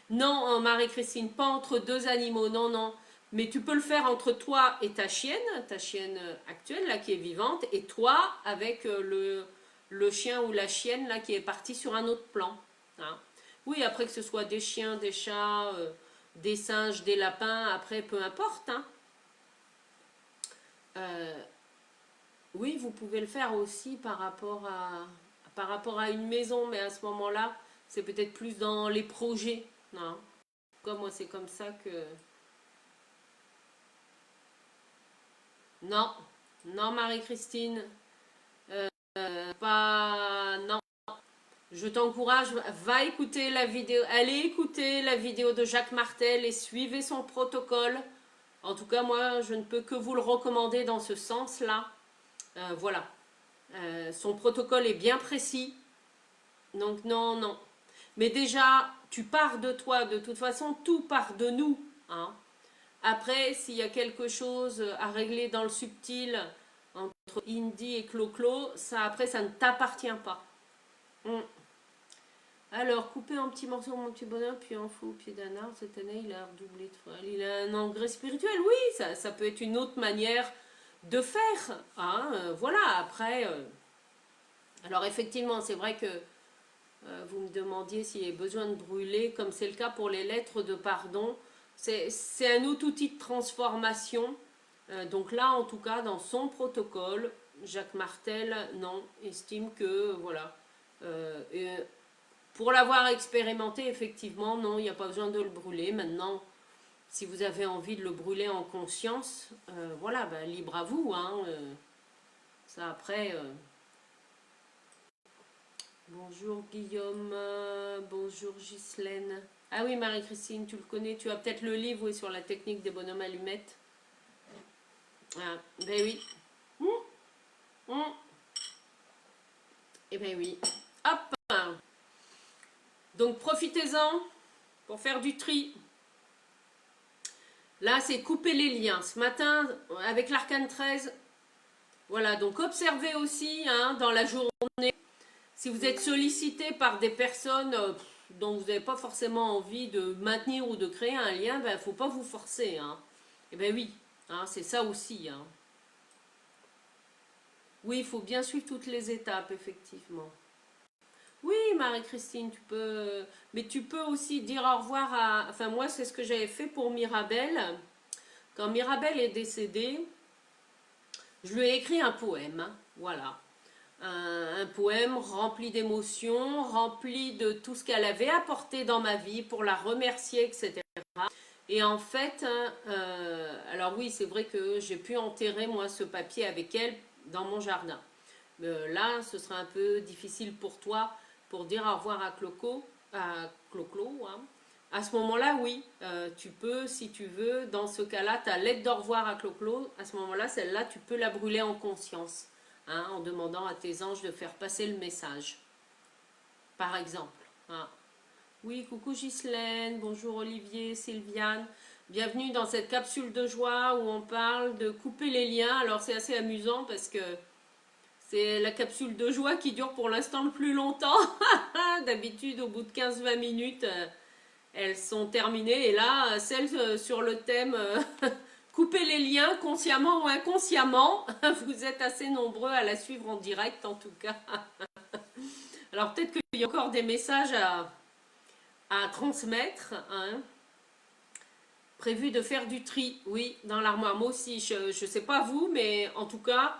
non, Marie-Christine, pas entre deux animaux, non, non. Mais tu peux le faire entre toi et ta chienne actuelle, là, qui est vivante, et toi avec le chien ou la chienne, là, qui est parti sur un autre plan. Hein. Oui, après que ce soit des chiens, des chats, des singes, des lapins, après, peu importe. Hein. Euh, oui, vous pouvez le faire aussi par rapport à une maison, mais à ce moment-là, c'est peut-être plus dans les projets. Non. Comme moi, c'est comme ça que... Non, non, Marie-Christine, pas... Non, je t'encourage, va écouter la vidéo, allez écouter la vidéo de Jacques Martel et suivez son protocole. En tout cas, moi, je ne peux que vous le recommander dans ce sens-là. Voilà. Son protocole est bien précis. Donc, non, non. Mais déjà, tu pars de toi. De toute façon, tout part de nous. Hein. Après, s'il y a quelque chose à régler dans le subtil entre Indy et Clo-Clo, ça après, ça ne t'appartient pas. Mm. Alors, couper en petits morceaux mon petit bonheur, puis en faux au pied d'un arbre, cette année, il a redoublé de frêle. Il a un engrais spirituel, oui, ça peut être une autre manière de faire. Hein, voilà, après... alors, effectivement, c'est vrai que vous me demandiez s'il y a besoin de brûler, comme c'est le cas pour les lettres de pardon. C'est un autre outil de transformation. Donc là, en tout cas, dans son protocole, Jacques Martel, non, estime que, voilà, pour l'avoir expérimenté, effectivement, non, il n'y a pas besoin de le brûler. Maintenant, si vous avez envie de le brûler en conscience, voilà, ben, libre à vous. Hein, ça après... Bonjour Guillaume, bonjour Ghislaine. Ah oui, Marie-Christine, tu le connais, tu as peut-être le livre oui, sur la technique des bonhommes allumettes. Ah, ben oui. Hum. Eh ben oui. Hop. Donc profitez-en pour faire du tri. Là, c'est couper les liens. Ce matin, avec l'arcane 13, voilà, donc observez aussi hein, dans la journée, si vous êtes sollicité par des personnes dont vous n'avez pas forcément envie de maintenir ou de créer un lien, il ben, ne faut pas vous forcer. Hein. Eh bien oui, hein, c'est ça aussi. Hein. Oui, il faut bien suivre toutes les étapes, effectivement. Oui, Marie-Christine, tu peux... Mais tu peux aussi dire au revoir à... Enfin, moi, c'est ce que j'avais fait pour Mirabelle. Quand Mirabelle est décédée, je lui ai écrit un poème. Hein, voilà. Un poème rempli d'émotions, rempli de tout ce qu'elle avait apporté dans ma vie pour la remercier, etc. Et en fait, alors oui, c'est vrai que j'ai pu enterrer moi ce papier avec elle dans mon jardin. Là, ce sera un peu difficile pour toi pour dire au revoir à Clo-Clo. Hein. À ce moment-là, oui, tu peux, si tu veux, dans ce cas-là, ta lettre d'au revoir à Clo-Clo, à ce moment-là, celle-là, tu peux la brûler en conscience, hein, en demandant à tes anges de faire passer le message, par exemple. Hein. Oui, coucou Ghislaine, bonjour Olivier, Sylviane. Bienvenue dans cette capsule de joie où on parle de couper les liens. Alors c'est assez amusant parce que c'est la capsule de joie qui dure pour l'instant le plus longtemps. D'habitude, au bout de 15-20 minutes, elles sont terminées. Et là, celle sur le thème couper les liens consciemment ou inconsciemment, vous êtes assez nombreux à la suivre en direct en tout cas. Alors peut-être qu'il y a encore des messages à transmettre. Hein. Prévu de faire du tri, oui, dans l'armoire. Moi aussi, je ne sais pas vous, mais en tout cas,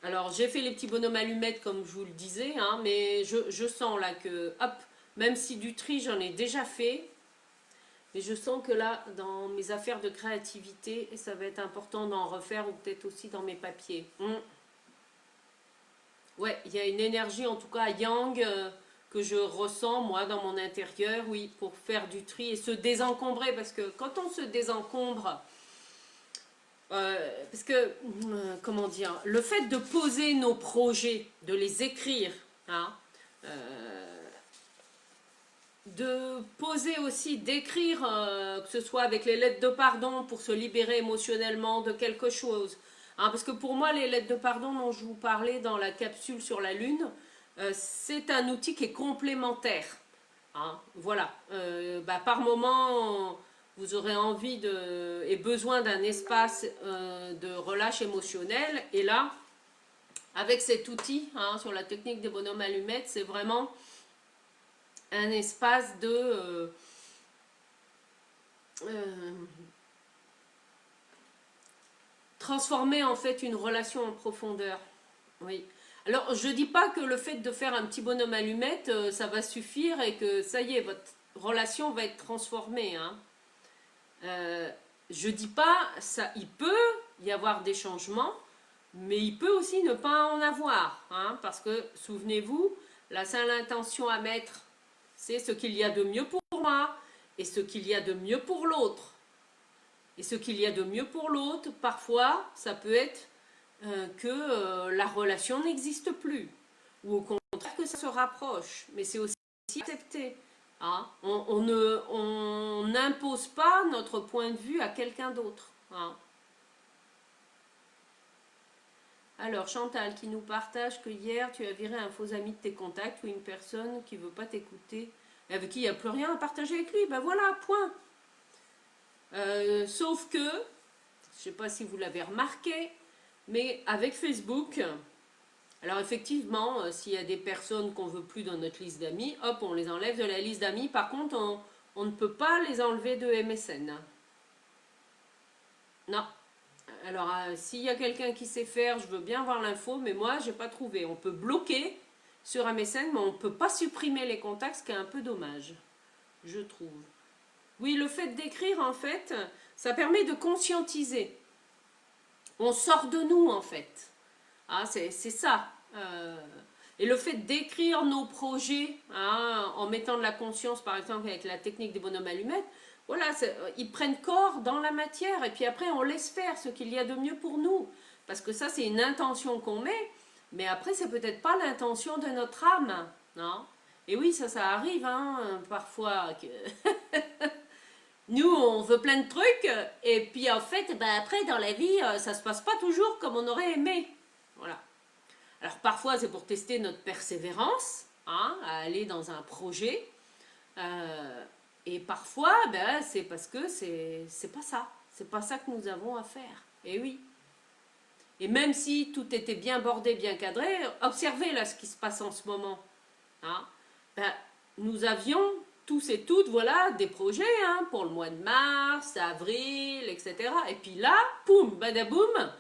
Alors, j'ai fait les petits bonhommes allumettes comme je vous le disais, hein, mais je sens là que, hop, même si du tri, j'en ai déjà fait, mais je sens que là, dans mes affaires de créativité, ça va être important d'en refaire ou peut-être aussi dans mes papiers. Ouais, il y a une énergie, en tout cas yang, que je ressens, moi, dans mon intérieur, oui, pour faire du tri et se désencombrer, parce que quand on se désencombre, parce que, comment dire, le fait de poser nos projets, de les écrire, hein, de poser aussi, d'écrire, que ce soit avec les lettres de pardon pour se libérer émotionnellement de quelque chose. Hein, parce que pour moi, les lettres de pardon dont je vous parlais dans la capsule sur la Lune, c'est un outil qui est complémentaire. Hein, voilà. Par moment, vous aurez envie et besoin d'un espace de relâche émotionnel. Et là, avec cet outil, hein, sur la technique des bonhommes allumettes, c'est vraiment un espace de euh, transformer en fait une relation en profondeur. Oui. Alors, je dis pas que le fait de faire un petit bonhomme allumette, ça va suffire et que ça y est, votre relation va être transformée. Hein. Je dis pas, ça, il peut y avoir des changements, mais il peut aussi ne pas en avoir. Hein, parce que, souvenez-vous, la seule intention à mettre, c'est ce qu'il y a de mieux pour moi et ce qu'il y a de mieux pour l'autre. Et ce qu'il y a de mieux pour l'autre, parfois, ça peut être que la relation n'existe plus. Ou au contraire, que ça se rapproche. Mais c'est aussi accepté. Hein. On n'impose pas notre point de vue à quelqu'un d'autre. Hein. Alors, Chantal qui nous partage que hier, tu as viré un faux ami de tes contacts ou une personne qui ne veut pas t'écouter, avec qui il n'y a plus rien à partager avec lui. Ben voilà, point. Sauf que, je ne sais pas si vous l'avez remarqué, mais avec Facebook, alors effectivement, s'il y a des personnes qu'on ne veut plus dans notre liste d'amis, hop, on les enlève de la liste d'amis. Par contre, on ne peut pas les enlever de MSN. Non. Alors, s'il y a quelqu'un qui sait faire, je veux bien voir l'info, mais moi, je n'ai pas trouvé. On peut bloquer sur MSN, mais on ne peut pas supprimer les contacts, ce qui est un peu dommage, je trouve. Oui, le fait d'écrire, en fait, ça permet de conscientiser. On sort de nous, en fait. Ah, c'est ça. Et le fait d'écrire nos projets, hein, en mettant de la conscience, par exemple, avec la technique des bonhommes allumettes, voilà, ils prennent corps dans la matière. Et puis après, on laisse faire ce qu'il y a de mieux pour nous. Parce que ça, c'est une intention qu'on met. Mais après, c'est peut-être pas l'intention de notre âme. Non. Et oui, ça arrive, hein, parfois. Nous, on veut plein de trucs, et puis en fait, ben après, dans la vie, ça se passe pas toujours comme on aurait aimé. Voilà. Alors parfois, c'est pour tester notre persévérance, hein, à aller dans un projet. Euh, et parfois, ben, c'est parce que c'est pas ça. C'est pas ça que nous avons à faire. Et oui. Et même si tout était bien bordé, bien cadré, observez là ce qui se passe en ce moment. Hein. Ben, nous avions tous et toutes, voilà, des projets, hein, pour le mois de mars, avril, etc. Et puis là, poum, badaboum,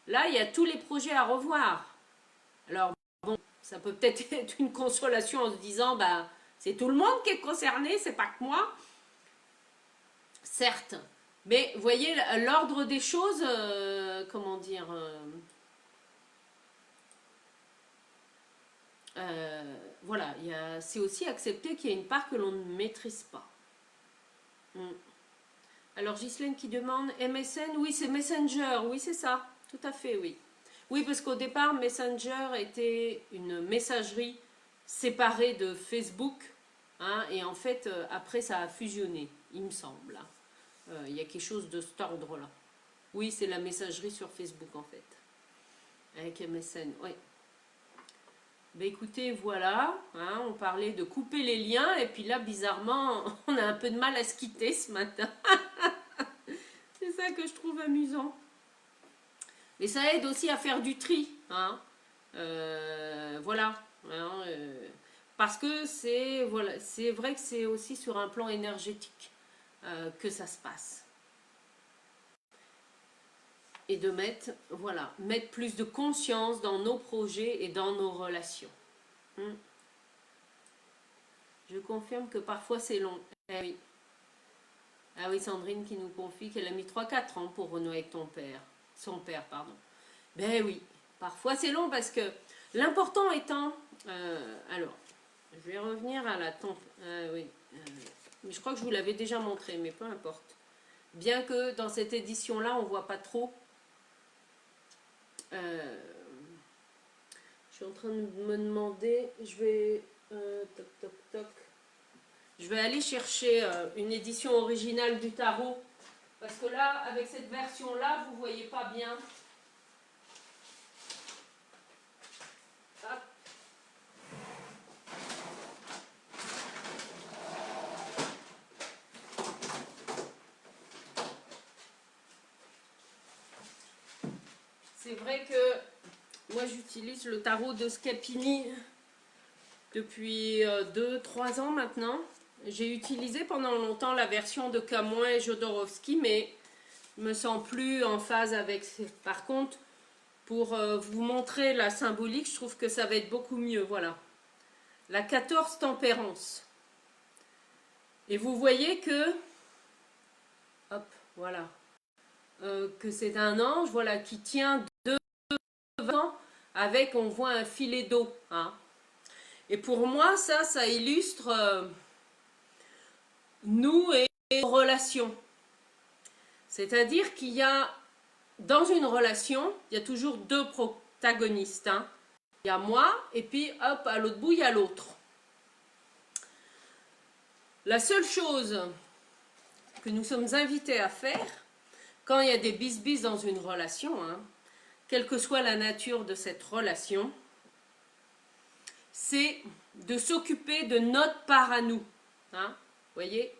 là, il y a tous les projets à revoir. Alors, bon, ça peut peut-être être une consolation en se disant, bah, c'est tout le monde qui est concerné, c'est pas que moi. Certes, mais vous voyez, l'ordre des choses, comment dire, voilà, c'est aussi accepter qu'il y a une part que l'on ne maîtrise pas. Mm. Alors Ghislaine qui demande MSN, oui c'est Messenger, oui c'est ça, tout à fait, oui. Oui, parce qu'au départ Messenger était une messagerie séparée de Facebook, hein, et en fait après ça a fusionné, il me semble. Il y a quelque chose de cet ordre-là. Oui, c'est la messagerie sur Facebook en fait, avec MSN, oui. Ben écoutez, voilà, hein, on parlait de couper les liens, et puis là, bizarrement, on a un peu de mal à se quitter ce matin. C'est ça que je trouve amusant. Mais ça aide aussi à faire du tri, hein. Voilà. Hein, parce que voilà, c'est vrai que c'est aussi sur un plan énergétique que ça se passe. et de mettre, voilà, mettre plus de conscience dans nos projets et dans nos relations. Je confirme que parfois c'est long. Eh oui. Ah oui, Sandrine qui nous confie qu'elle a mis 3-4 ans pour renouer avec son père, pardon. Ben oui, parfois c'est long parce que l'important étant, alors, je vais revenir à la oui, mais je crois que je vous l'avais déjà montré, mais peu importe. Bien que dans cette édition-là, on ne voit pas trop. Je suis en train de me demander, je vais, toc, toc, toc. Je vais aller chercher une édition originale du tarot. Parce que là, avec cette version-là, vous ne voyez pas bien. Hop. C'est vrai que moi, j'utilise le tarot de Scapini depuis 2-3 ans maintenant. J'ai utilisé pendant longtemps la version de Camoin et Jodorowsky, mais je me sens plus en phase avec. Par contre, pour vous montrer la symbolique, je trouve que ça va être beaucoup mieux. Voilà. La 14 tempérance. Et vous voyez que, hop, voilà, que c'est un ange, voilà, qui tient devant avec, on voit un filet d'eau. Hein. Et pour moi, ça illustre nous et nos relations. C'est-à-dire qu'il y a, dans une relation, il y a toujours deux protagonistes. Hein. Il y a moi, et puis hop, à l'autre bout, il y a l'autre. La seule chose que nous sommes invités à faire, quand il y a des bis-bis dans une relation, hein, quelle que soit la nature de cette relation, c'est de s'occuper de notre part à nous. Hein, vous voyez?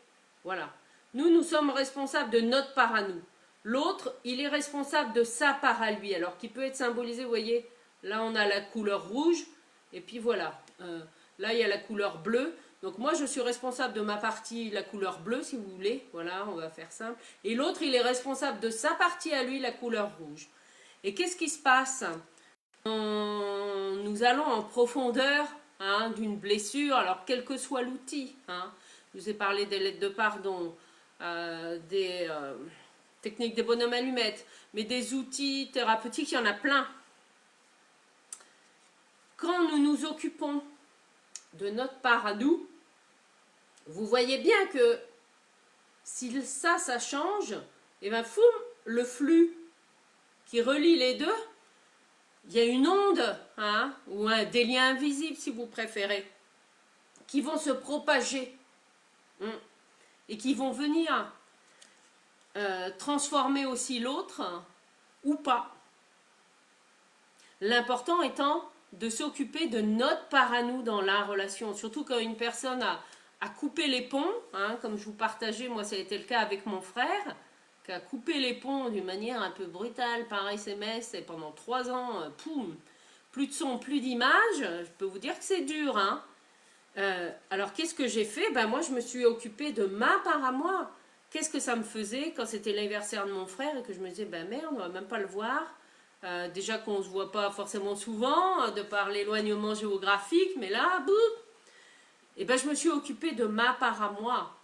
Voilà. Nous sommes responsables de notre part à nous. L'autre, il est responsable de sa part à lui, alors qui peut être symbolisé, vous voyez, là on a la couleur rouge, et puis voilà, là il y a la couleur bleue. Donc moi je suis responsable de ma partie, la couleur bleue si vous voulez, voilà, on va faire simple. Et l'autre, il est responsable de sa partie à lui, la couleur rouge. Et qu'est-ce qui se passe? Nous allons en profondeur hein, d'une blessure, alors quel que soit l'outil. Hein. Je vous ai parlé des lettres de pardon, des techniques des bonhommes allumettes, mais des outils thérapeutiques, il y en a plein. Quand nous nous occupons de notre part à nous, vous voyez bien que si ça change, et bien foum, le flux qui relie les deux, il y a une onde, hein, ou des liens invisibles si vous préférez, qui vont se propager et qui vont venir transformer aussi l'autre ou pas. L'important étant de s'occuper de notre part à nous dans la relation, surtout quand une personne a coupé les ponts, hein, comme je vous partageais, moi ça a été le cas avec mon frère, qui a coupé les ponts d'une manière un peu brutale par SMS, et pendant 3 ans, poum, plus de son, plus d'image, je peux vous dire que c'est dur. Hein. Alors qu'est-ce que j'ai fait? Ben, moi je me suis occupée de ma part à moi. Qu'est-ce que ça me faisait quand c'était l'anniversaire de mon frère et que je me disais, ben merde, on va même pas le voir. Déjà qu'on ne se voit pas forcément souvent, de par l'éloignement géographique, mais là, boum, et ben je me suis occupée de ma part à moi.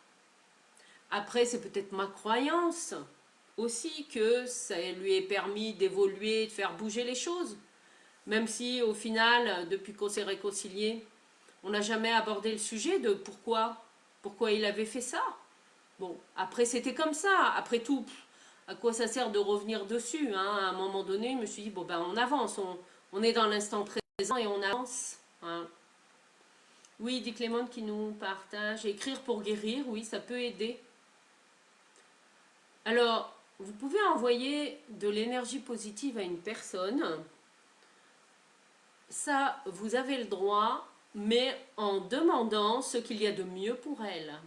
Après, c'est peut-être ma croyance aussi que ça lui ait permis d'évoluer, de faire bouger les choses. Même si au final, depuis qu'on s'est réconciliés, on n'a jamais abordé le sujet de pourquoi il avait fait ça. Bon, après c'était comme ça. Après tout, à quoi ça sert de revenir dessus hein. À un moment donné, je me suis dit, bon ben on avance, on est dans l'instant présent et on avance. Hein. Oui, dit Clément qui nous partage. Écrire pour guérir, oui, ça peut aider. Alors, vous pouvez envoyer de l'énergie positive à une personne. Ça, vous avez le droit, mais en demandant ce qu'il y a de mieux pour elle.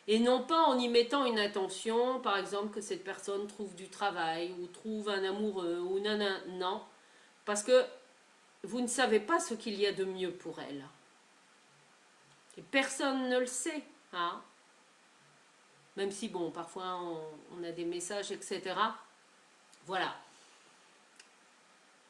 Et non pas en y mettant une intention, par exemple que cette personne trouve du travail ou trouve un amoureux ou non, parce que vous ne savez pas ce qu'il y a de mieux pour elle. Et personne ne le sait, hein. Même si bon, parfois on a des messages, etc. Voilà.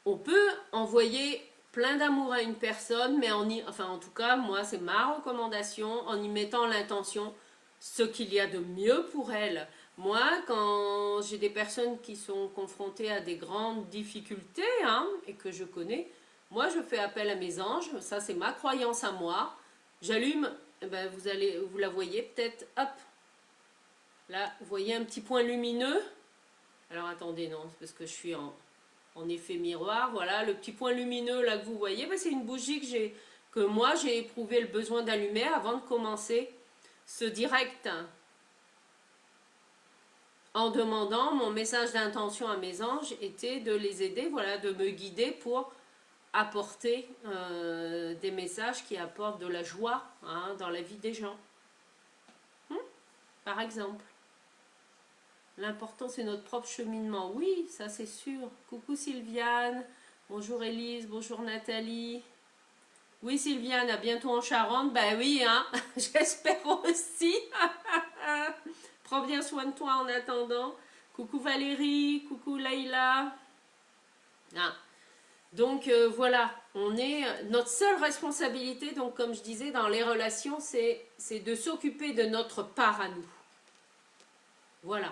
On peut envoyer plein d'amour à une personne, mais en tout cas, moi, c'est ma recommandation, en y mettant l'intention, ce qu'il y a de mieux pour elle. Moi, quand j'ai des personnes qui sont confrontées à des grandes difficultés, hein, et que je connais, moi, je fais appel à mes anges, ça c'est ma croyance à moi. J'allume, eh ben, vous la voyez peut-être, hop, là, vous voyez un petit point lumineux. Alors attendez, non, c'est parce que je suis en effet miroir. Voilà, le petit point lumineux là que vous voyez, ben, c'est une bougie que moi j'ai éprouvé le besoin d'allumer avant de commencer ce direct, en demandant mon message d'intention à mes anges était de les aider, voilà, de me guider pour apporter des messages qui apportent de la joie, hein, dans la vie des gens. Par exemple. L'important, c'est notre propre cheminement. Oui, ça c'est sûr. Coucou Sylviane. Bonjour Élise. Bonjour Nathalie. Oui Sylviane, à bientôt en Charente. Ben oui, hein. J'espère aussi. Prends bien soin de toi en attendant. Coucou Valérie. Coucou Laïla. Ah. Donc voilà, notre seule responsabilité, donc comme je disais, dans les relations, c'est de s'occuper de notre part à nous. Voilà.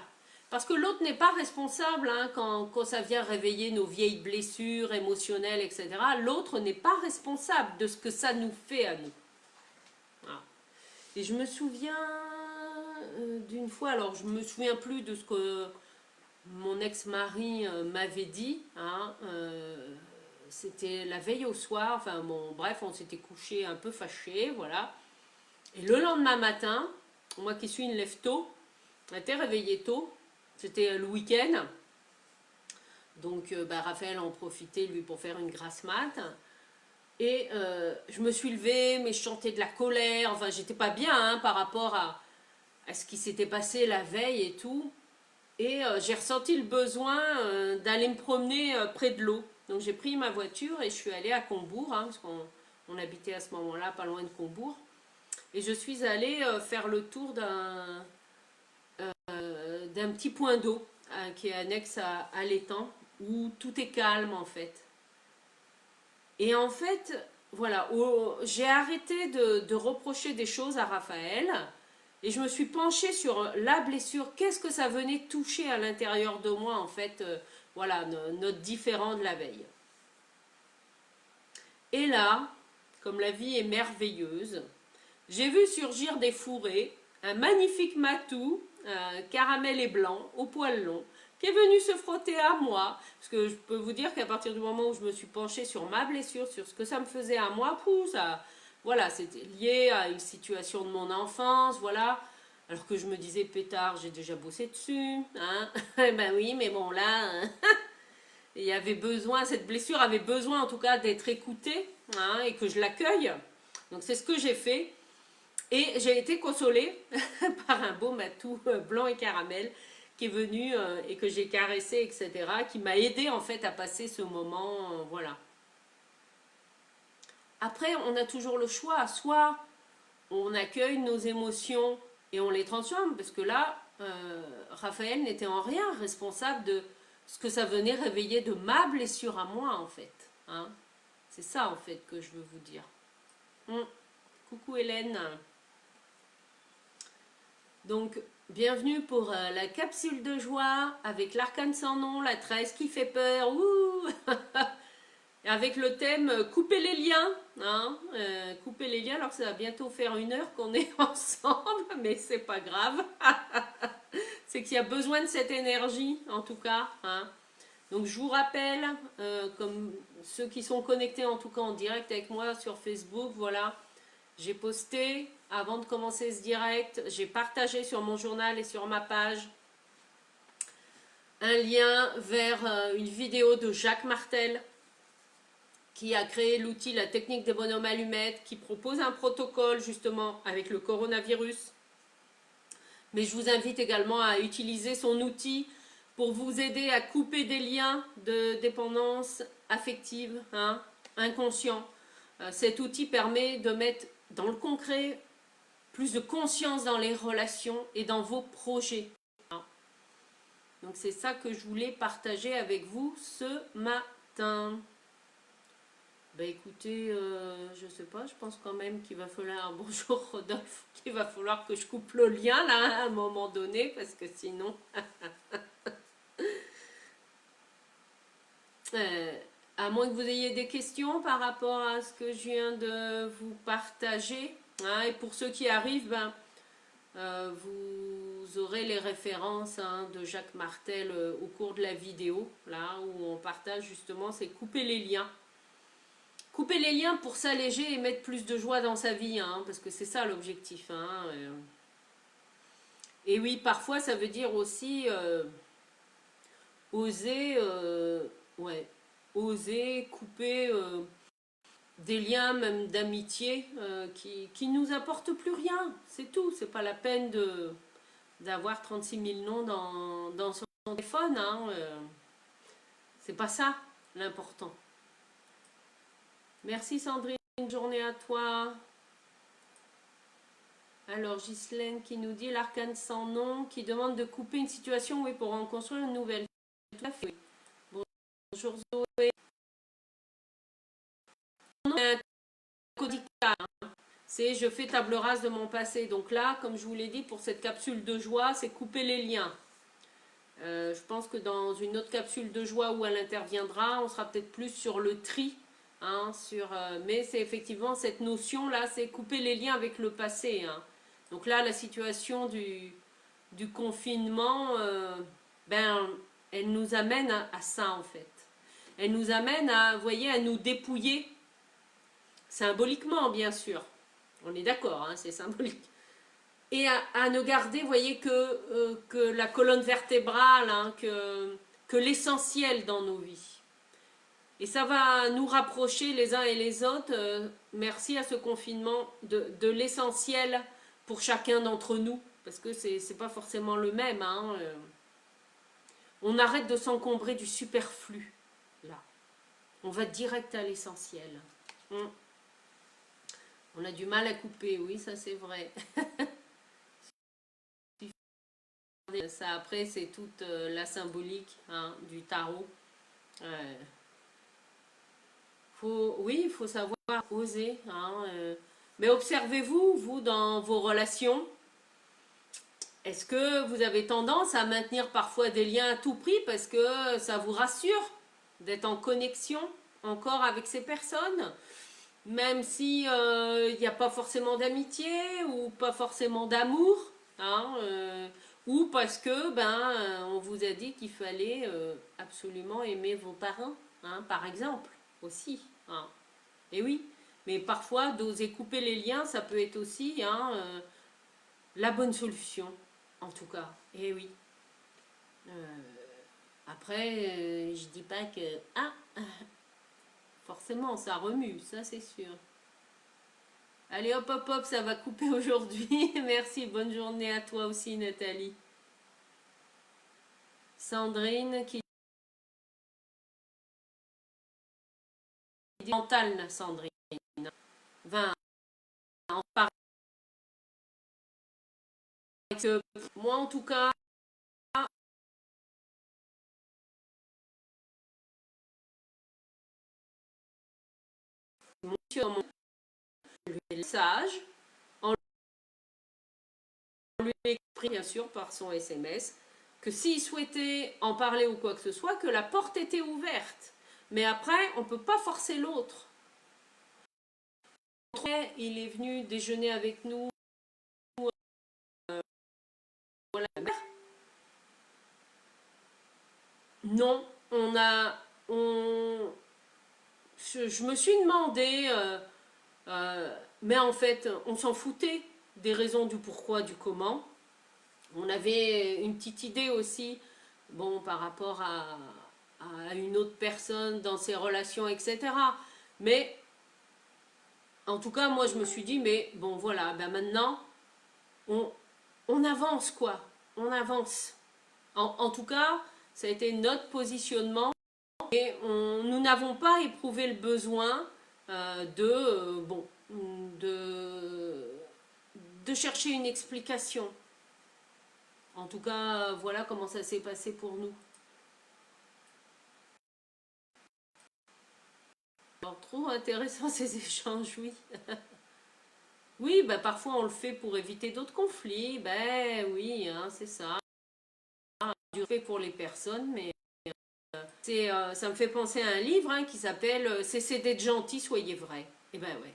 Parce que l'autre n'est pas responsable, hein, quand ça vient réveiller nos vieilles blessures émotionnelles, etc. L'autre n'est pas responsable de ce que ça nous fait à nous. Voilà. Et je me souviens d'une fois, alors je ne me souviens plus de ce que mon ex-mari m'avait dit, hein, c'était la veille au soir, enfin bon, bref, on s'était couché un peu fâché, voilà. Et le lendemain matin, moi qui suis une lève tôt, j'étais réveillée tôt, c'était le week-end, donc Raphaël en profitait lui pour faire une grasse mat. Et je me suis levée, mais je chantais de la colère, enfin j'étais pas bien, hein, par rapport à ce qui s'était passé la veille et tout. Et j'ai ressenti le besoin d'aller me promener près de l'eau. Donc j'ai pris ma voiture et je suis allée à Combourg, hein, parce qu'on habitait à ce moment-là pas loin de Combourg. Et je suis allée faire le tour d'un petit point d'eau qui est annexe à l'étang, où tout est calme en fait. Et en fait, voilà, j'ai arrêté de reprocher des choses à Raphaël et je me suis penchée sur la blessure. Qu'est-ce que ça venait toucher à l'intérieur de moi en fait, voilà, notre différend de la veille. Et là, comme la vie est merveilleuse, j'ai vu surgir des fourrés, un magnifique matou, caramel et blanc, au poil long, qui est venu se frotter à moi. Parce que je peux vous dire qu'à partir du moment où je me suis penchée sur ma blessure, sur ce que ça me faisait à moi, voilà, c'était lié à une situation de mon enfance, voilà. Alors que je me disais, pétard, j'ai déjà bossé dessus, hein. Ben oui, mais bon, là, il y avait besoin, cette blessure avait besoin en tout cas d'être écoutée, hein, et que je l'accueille. Donc c'est ce que j'ai fait. Et j'ai été consolée par un beau matou blanc et caramel qui est venu et que j'ai caressé, etc., qui m'a aidé en fait à passer ce moment, voilà. Après, on a toujours le choix, soit on accueille nos émotions et on les transforme, parce que là, Raphaël n'était en rien responsable de ce que ça venait réveiller de ma blessure à moi, en fait. Hein. C'est ça, en fait, que je veux vous dire. Coucou Hélène. Donc, bienvenue pour la capsule de joie avec l'arcane sans nom, la 13 qui fait peur. Ouh avec le thème couper les liens. Hein, couper les liens, alors ça va bientôt faire 1 heure qu'on est ensemble, mais c'est pas grave. C'est qu'il y a besoin de cette énergie, en tout cas. Hein. Donc, je vous rappelle, comme ceux qui sont connectés en tout cas en direct avec moi sur Facebook, voilà. J'ai posté, avant de commencer ce direct, j'ai partagé sur mon journal et sur ma page un lien vers une vidéo de Jacques Martel qui a créé l'outil La technique des bonhommes allumettes, qui propose un protocole justement avec le coronavirus. Mais je vous invite également à utiliser son outil pour vous aider à couper des liens de dépendance affective, hein, inconscient. Cet outil permet de mettre dans le concret plus de conscience dans les relations et dans vos projets. Donc c'est ça que je voulais partager avec vous ce matin. Ben écoutez, je sais pas, je pense quand même qu'il va falloir, bonjour Rodolphe, qu'il va falloir que je coupe le lien là à un moment donné, parce que sinon, à moins que vous ayez des questions par rapport à ce que je viens de vous partager, hein, et pour ceux qui arrivent, ben, vous aurez les références, hein, de Jacques Martel au cours de la vidéo, là où on partage justement, c'est couper les liens. Couper les liens pour s'alléger et mettre plus de joie dans sa vie, hein, parce que c'est ça l'objectif. Hein, et oui, parfois ça veut dire aussi oser, ouais, oser couper des liens même d'amitié qui nous apportent plus rien. C'est tout. C'est pas la peine d'avoir 36 000 noms dans son téléphone. Hein, c'est pas ça l'important. Merci Sandrine, une journée à toi. Alors Ghislaine qui nous dit l'arcane sans nom qui demande de couper une situation, oui, pour en construire une nouvelle. Tout à fait. Oui. Bonjour Zoé. C'est je fais table rase de mon passé. Donc là, comme je vous l'ai dit, pour cette capsule de joie, c'est couper les liens. Je pense que dans une autre capsule de joie où elle interviendra, on sera peut-être plus sur le tri. Hein, mais c'est effectivement cette notion-là, c'est couper les liens avec le passé. Hein. Donc là, la situation du confinement, ben, elle nous amène à ça en fait. Elle nous amène à, vous voyez, à nous dépouiller, symboliquement bien sûr. On est d'accord, hein, c'est symbolique. Et à ne garder, vous voyez, que la colonne vertébrale, hein, que l'essentiel dans nos vies. Et ça va nous rapprocher les uns et les autres, merci à ce confinement, de l'essentiel pour chacun d'entre nous, parce que c'est pas forcément le même. Hein, on arrête de s'encombrer du superflu, là. On va direct à l'essentiel. On a du mal à couper, oui, ça c'est vrai. Ça après, c'est toute la symbolique, hein, du tarot. Oui, il faut savoir oser. Hein, mais observez-vous, vous, dans vos relations, est-ce que vous avez tendance à maintenir parfois des liens à tout prix parce que ça vous rassure d'être en connexion encore avec ces personnes, même si il n'y a pas forcément d'amitié ou pas forcément d'amour, hein, ou parce que on vous a dit qu'il fallait absolument aimer vos parents, hein, par exemple, aussi. Hein. Et oui, mais parfois d'oser couper les liens, ça peut être aussi, hein, la bonne solution, en tout cas. Et oui. Après, je dis pas que forcément ça remue, ça c'est sûr. Allez hop hop hop, ça va couper aujourd'hui. Merci, bonne journée à toi aussi Nathalie. Sandrine qui dit mental, Sandrine. 20 en parler. Moi en tout cas, mon message, en lui écrit bien sûr par son SMS, que s'il souhaitait en parler ou quoi que ce soit, que la porte était ouverte. Mais après, on ne peut pas forcer l'autre. Il est venu déjeuner avec nous. Voilà. Non, je me suis demandé, mais en fait, on s'en foutait des raisons du pourquoi, du comment. On avait une petite idée aussi, bon, par rapport à une autre personne dans ses relations, etc. Mais en tout cas, moi, je me suis dit, mais bon, voilà, maintenant, on avance, quoi. On avance. En tout cas, ça a été notre positionnement et nous n'avons pas éprouvé le besoin de chercher une explication. En tout cas, voilà comment ça s'est passé pour nous. Alors, trop intéressant ces échanges, oui. Oui, bah, parfois on le fait pour éviter d'autres conflits. Ben oui, hein, c'est ça. Du fait pour les personnes, mais ça me fait penser à un livre hein, qui s'appelle Cessez d'être gentil, soyez vrai. Et ben ouais.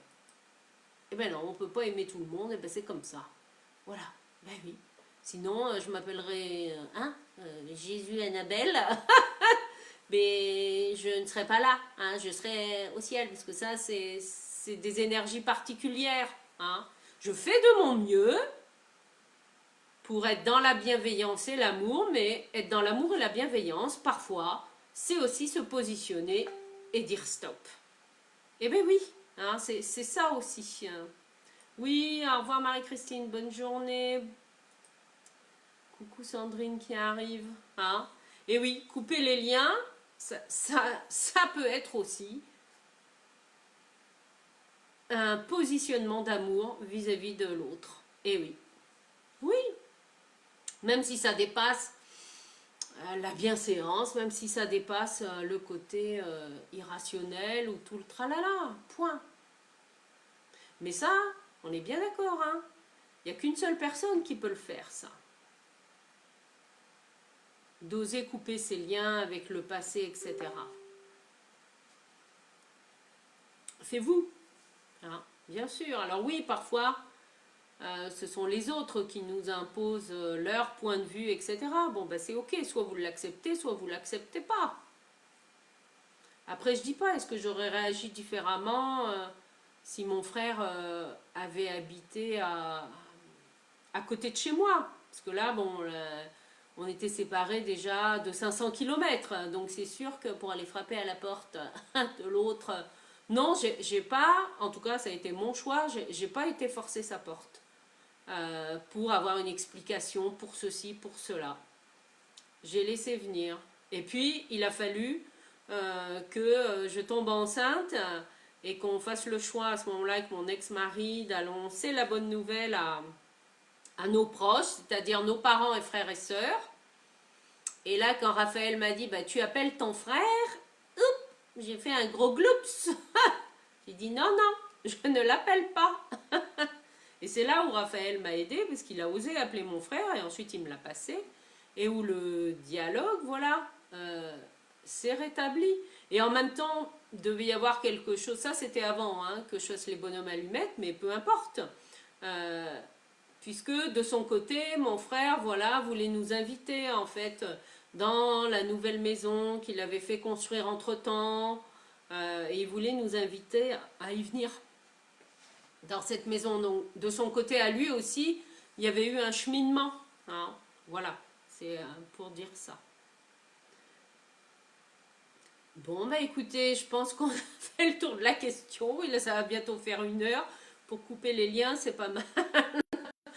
Et ben non, on peut pas aimer tout le monde, et ben c'est comme ça. Voilà. Ben oui. Sinon, je m'appellerais Jésus Annabelle, mais je ne serais pas là. Hein, je serais au ciel, parce que ça, c'est des énergies particulières. Hein. Je fais de mon mieux pour être dans la bienveillance et l'amour, mais être dans l'amour et la bienveillance, parfois, c'est aussi se positionner et dire stop. Eh bien oui, hein, c'est ça aussi. Hein. Oui, au revoir Marie-Christine, bonne journée. Coucou Sandrine qui arrive. Hein. Et oui, couper les liens, ça peut être aussi un positionnement d'amour vis-à-vis de l'autre. Et oui, oui, même si ça dépasse la bienséance, même si ça dépasse le côté irrationnel ou tout le tralala, point. Mais ça, on est bien d'accord, hein. Il n'y a qu'une seule personne qui peut le faire, ça. D'oser couper ses liens avec le passé, etc. C'est vous, hein, bien sûr. Alors oui, parfois, ce sont les autres qui nous imposent leur point de vue, etc. Bon, ben c'est ok, soit vous l'acceptez, soit vous l'acceptez pas. Après, je dis pas, est-ce que j'aurais réagi différemment si mon frère avait habité à côté de chez moi? Parce que là, bon, on était séparés déjà de 500 km. Donc c'est sûr que pour aller frapper à la porte de l'autre, non, j'ai pas, en tout cas ça a été mon choix, j'ai pas été forcer sa porte pour avoir une explication pour ceci, pour cela. J'ai laissé venir. Et puis, il a fallu que je tombe enceinte et qu'on fasse le choix à ce moment-là avec mon ex-mari d'annoncer la bonne nouvelle à nos proches, c'est-à-dire nos parents et frères et sœurs. Et là, quand Raphaël m'a dit, bah, tu appelles ton frère, j'ai fait un gros gloups. J'ai dit, non, non, je ne l'appelle pas. Et c'est là où Raphaël m'a aidé, parce qu'il a osé appeler mon frère, et ensuite il me l'a passé, et où le dialogue, voilà, s'est rétabli. Et en même temps, il devait y avoir quelque chose, ça c'était avant, hein, que je fasse les bonhommes allumettes, mais peu importe. Puisque de son côté, mon frère, voilà, voulait nous inviter, en fait, dans la nouvelle maison qu'il avait fait construire entre-temps, et il voulait nous inviter à y venir dans cette maison. Donc, de son côté à lui aussi, il y avait eu un cheminement. Hein. Voilà, c'est pour dire ça. Bon, bah écoutez, je pense qu'on a fait le tour de la question. Et là, ça va bientôt faire 1 heure. Pour couper les liens, c'est pas mal.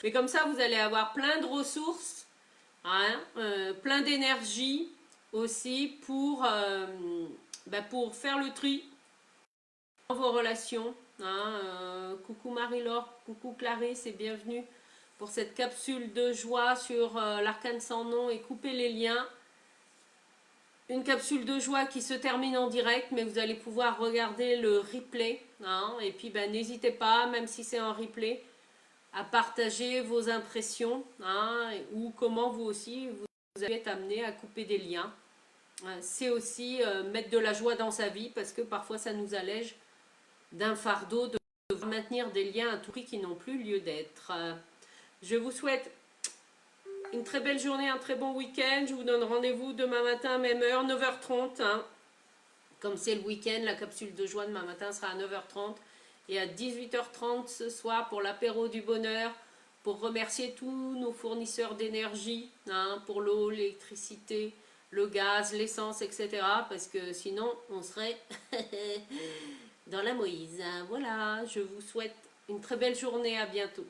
Mais comme ça, vous allez avoir plein de ressources, hein, plein d'énergie aussi pour faire le tri dans vos relations. Hein, coucou Marie-Laure, coucou Clarisse et bienvenue pour cette capsule de joie sur l'arcane sans nom et couper les liens. Une capsule de joie qui se termine en direct, mais vous allez pouvoir regarder le replay. Hein, et puis n'hésitez pas, même si c'est en replay, à partager vos impressions hein, ou comment vous aussi vous êtes amené à couper des liens. C'est aussi mettre de la joie dans sa vie parce que parfois ça nous allège d'un fardeau de maintenir des liens à tout prix qui n'ont plus lieu d'être. Je vous souhaite une très belle journée, un très bon week-end. Je vous donne rendez-vous demain matin, même heure, 9h30. Hein. Comme c'est le week-end, la capsule de joie demain matin sera à 9h30 et à 18h30 ce soir pour l'apéro du bonheur, pour remercier tous nos fournisseurs d'énergie, hein, pour l'eau, l'électricité, le gaz, l'essence, etc. Parce que sinon, on serait dans la Moïse. Voilà, je vous souhaite une très belle journée, à bientôt.